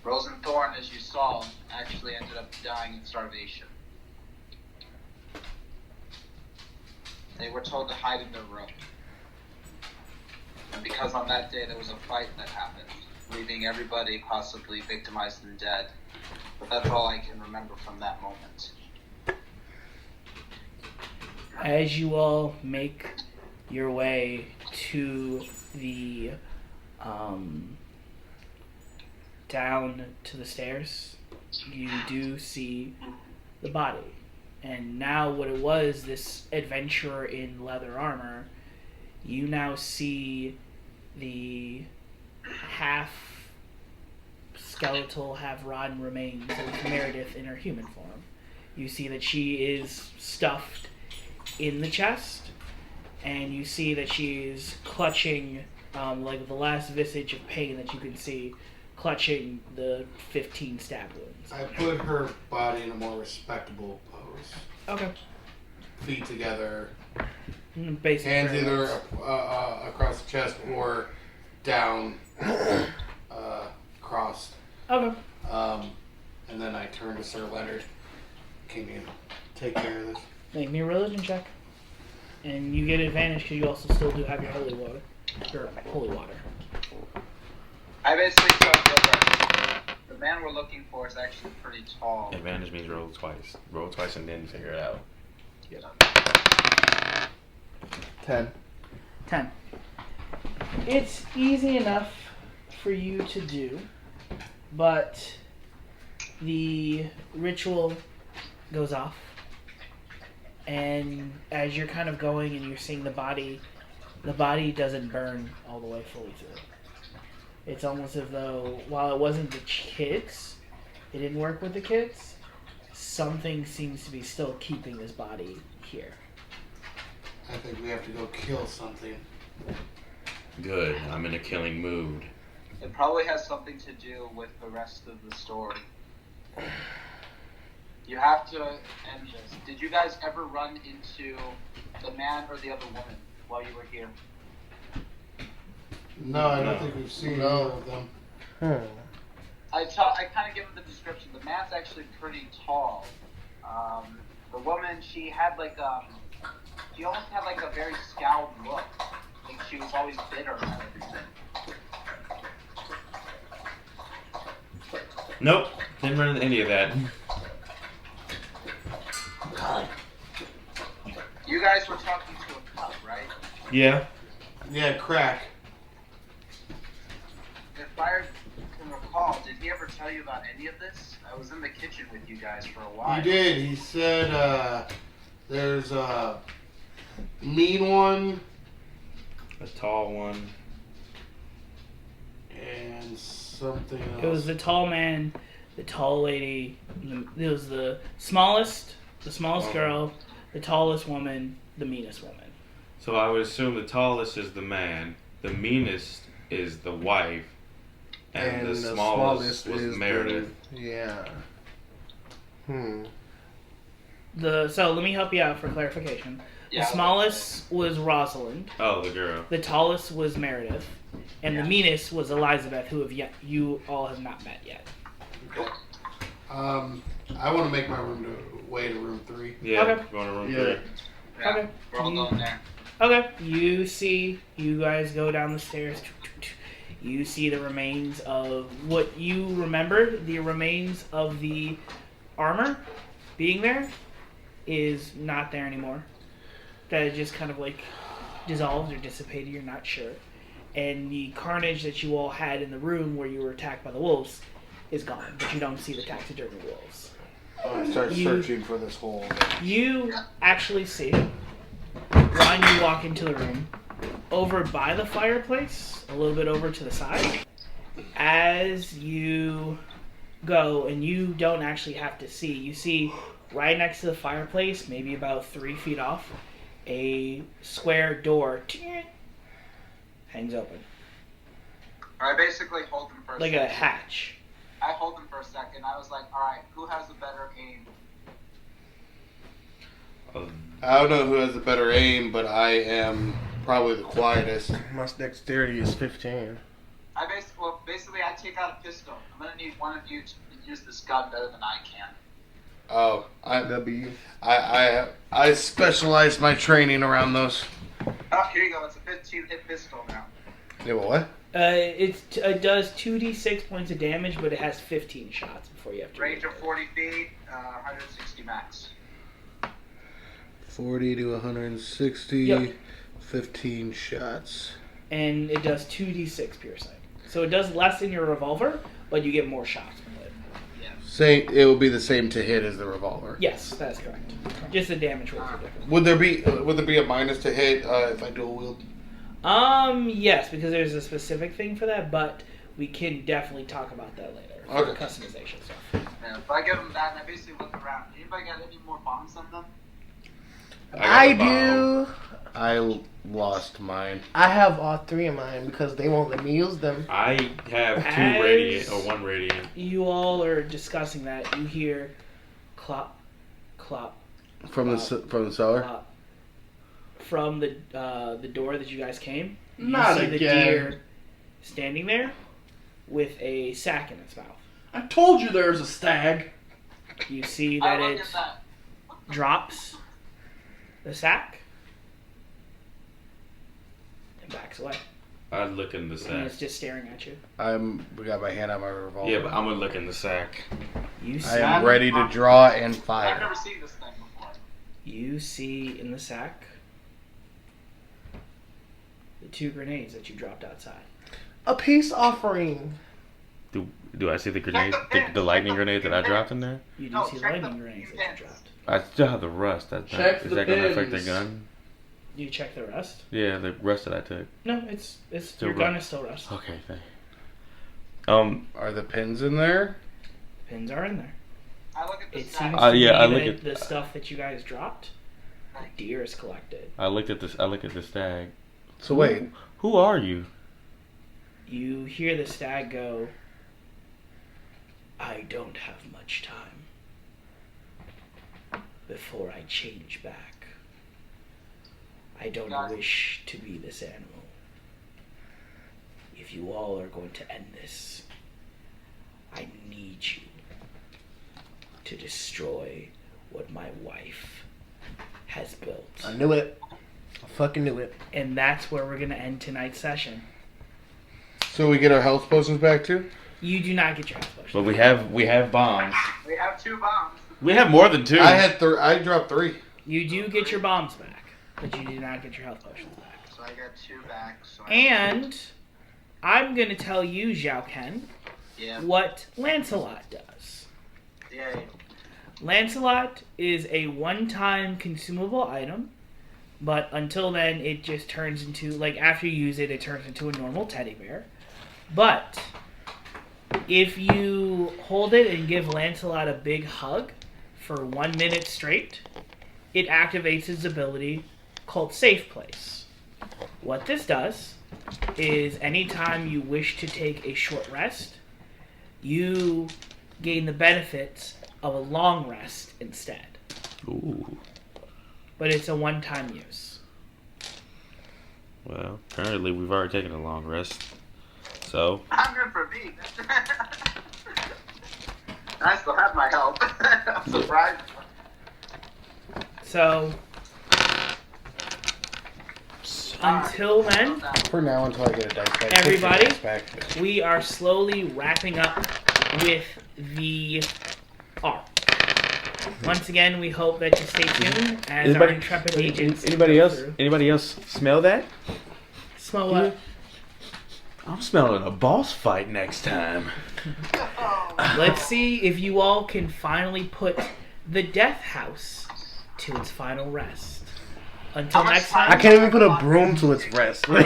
Rose and Thorn, as you saw, actually ended up dying of starvation. They were told to hide in their room. And because on that day there was a fight that happened, leaving everybody possibly victimized and dead. But that's all I can remember from that moment. As you all make your way to the down to the stairs, you do see the body. And now what it was, this adventurer in leather armor, you now see the half skeletal, half rotten remains of Meredith in her human form. You see that she is stuffed in the chest, and you see that she is clutching, like the last visage of pain that you can see, clutching the 15 stab wounds. I put her body in a more respectable pose. Okay. Feet together, Basically. hands either across the chest or down, crossed. Okay. And then I turn to Sir Leonard. Can you take care of this? Make me a religion check. And you get advantage because you also still do have your holy water. Your holy water. I basically told you that the man we're looking for is actually pretty tall. Advantage means roll twice. Roll twice and then figure it out. 10. 10. It's easy enough for you to do, but the ritual goes off, and as you're kind of going and you're seeing the body doesn't burn all the way fully through. It's almost as though, while it wasn't the kids, it didn't work with the kids, something seems to be still keeping this body here. I think we have to go kill something. Good. I'm in a killing mood. It probably has something to do with the rest of the story. You have to end this. Did you guys ever run into the man or the other woman while you were here? No, I don't think we've seen either of them. I kind of give him the description. The man's actually pretty tall. The woman, she had like she almost had like a very scowled look. Like she was always bitter about everything. Nope. Didn't run into any of that. You guys were talking to a cup, right? Yeah. Yeah, crack. If I can recall, did he ever tell you about any of this? I was in the kitchen with you guys for a while. He did. He said there's a mean one A tall one. and something else. It was the tall man, the tall lady, it was the smallest girl, the tallest woman, the meanest woman. So I would assume the tallest is the man, the meanest is the wife, and the smallest was is Meredith. Yeah. So let me help you out for clarification. Yeah, The smallest was Rosalind, Oh, the girl. the tallest was Meredith, and the meanest was Elizabeth, who you all have not met yet. Okay. I want to make my way to room 3. Yeah, Okay. going to room Yeah. 3. Yeah, Okay. we're all going there. Okay, you guys go down the stairs. You see the remains of what you remember, the remains of the armor being there is not there anymore. That it just kind of like dissolved or dissipated, you're not sure. And the carnage that you all had in the room where you were attacked by the wolves is gone, but you don't see the taxidermy wolves. I start searching for this hole. You actually see, when you walk into the room, over by the fireplace, a little bit over to the side, as you go, and you don't actually have to see, you see right next to the fireplace, maybe about 3 feet off, a square door hangs open. I basically hold them for a Like second. a hatch. I hold them for a second. I was like, alright, who has a better aim? I don't know who has a better aim, but I am probably the quietest. My dexterity is 15. Basically, I take out a pistol. I'm gonna need one of you to use this gun better than I can. Oh, W. I specialize my training around those. Oh, here you go. It's a 15-hit pistol now. Yeah, what? It does 2d6 points of damage, but it has 15 shots before you have to. Range of 40 feet, 160 max. 40 to 160, Yep. 15 shots. And it does 2d6 piercing. So it does less in your revolver, but you get more shots with it. Same. It will be the same to hit as the revolver. Yes, that's correct. Just the damage rolls are different. Would there be a minus to hit if I dual wield? Yes, because there's a specific thing for that, but we can definitely talk about that later. For Okay. customization stuff. Yeah, but I give them that, and I basically look around. Anybody got any more bombs on them? I do. I lost mine. I have all 3 of mine because they won't let me use them. I have As- 2 radiant, or 1 radiant. You all are discussing that. You hear clop, clop, From the cellar. clop from the door that you guys came. You Not see again. the deer standing there with a sack in its mouth. I told you there was a stag. You see I that look it at that. drops the sack and backs away. I look in the And sack. it's just staring at you. We got my hand on my revolver. Yeah, but I'm gonna look in the sack. You see, I am ready to draw and I've fire. never seen this thing before. you see in the sack the 2 grenades that you dropped outside. A peace offering. Do I see the grenade, the lightning grenade that I dropped in there? You do No, see check lightning the grenades that pins. you dropped. I still have the rust. Is Check the that gonna affect the pins. gun? You check the rust? Yeah, the rust that I took. No, it's Still your gun rust. is still rust. Okay, thank. Are the pins in there? Pins are in there. I look at the It stack. seems to yeah, me I look that at- the stuff that you guys dropped, the deer is collected. I looked at this. I looked at the stag. So wait. Who are you? You hear the stag go, I don't have much time before I change back. I don't Got it. wish to be this animal. If you all are going to end this, I need you to destroy what my wife has built. I knew it. I fucking knew it. And that's where we're going to end tonight's session. So we get our health potions back too? You do not get your health potion. But we have bombs. We have 2 bombs. We have more than 2. I dropped 3. You do get your bombs back, but you do not get your health potions back. So I got 2 back. So And I'm going to tell you, Zhao Ken, yeah. what Lancelot does. Yay. Lancelot is a one-time consumable item, but until then it just turns into, like, after you use it, it turns into a normal teddy bear. But if you hold it and give Lancelot a big hug for 1 minute straight, it activates his ability called Safe Place. What this does is anytime you wish to take a short rest, you gain the benefits of a long rest instead. Ooh. But it's a one-time use. Well, apparently we've already taken a long rest. So I'm good for me. I still have my health. I'm surprised. So, until then, For now, until I get a dice back. Everybody? Take your dice back. we are slowly wrapping up with the arc. Once again, we hope that you stay tuned as our intrepid agents. go through. Anybody else smell that? Smell what? I'm smelling a boss fight next time. Let's see if you all can finally put the Death House to its final rest. Until next I time. can't even put a broom to its rest. Until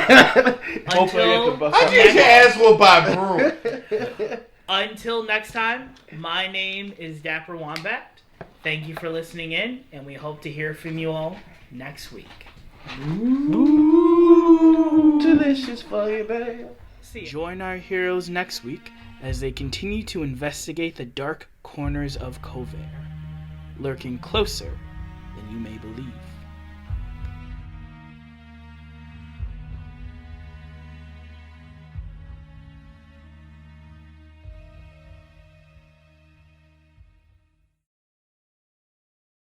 I get your ass whooped by a broom. Until next time, my name is Dapper Wombat. Thank you for listening in, and we hope to hear from you all next week. Delicious for you, babe. Join our heroes next week as they continue to investigate the dark corners of Covair, lurking closer than you may believe.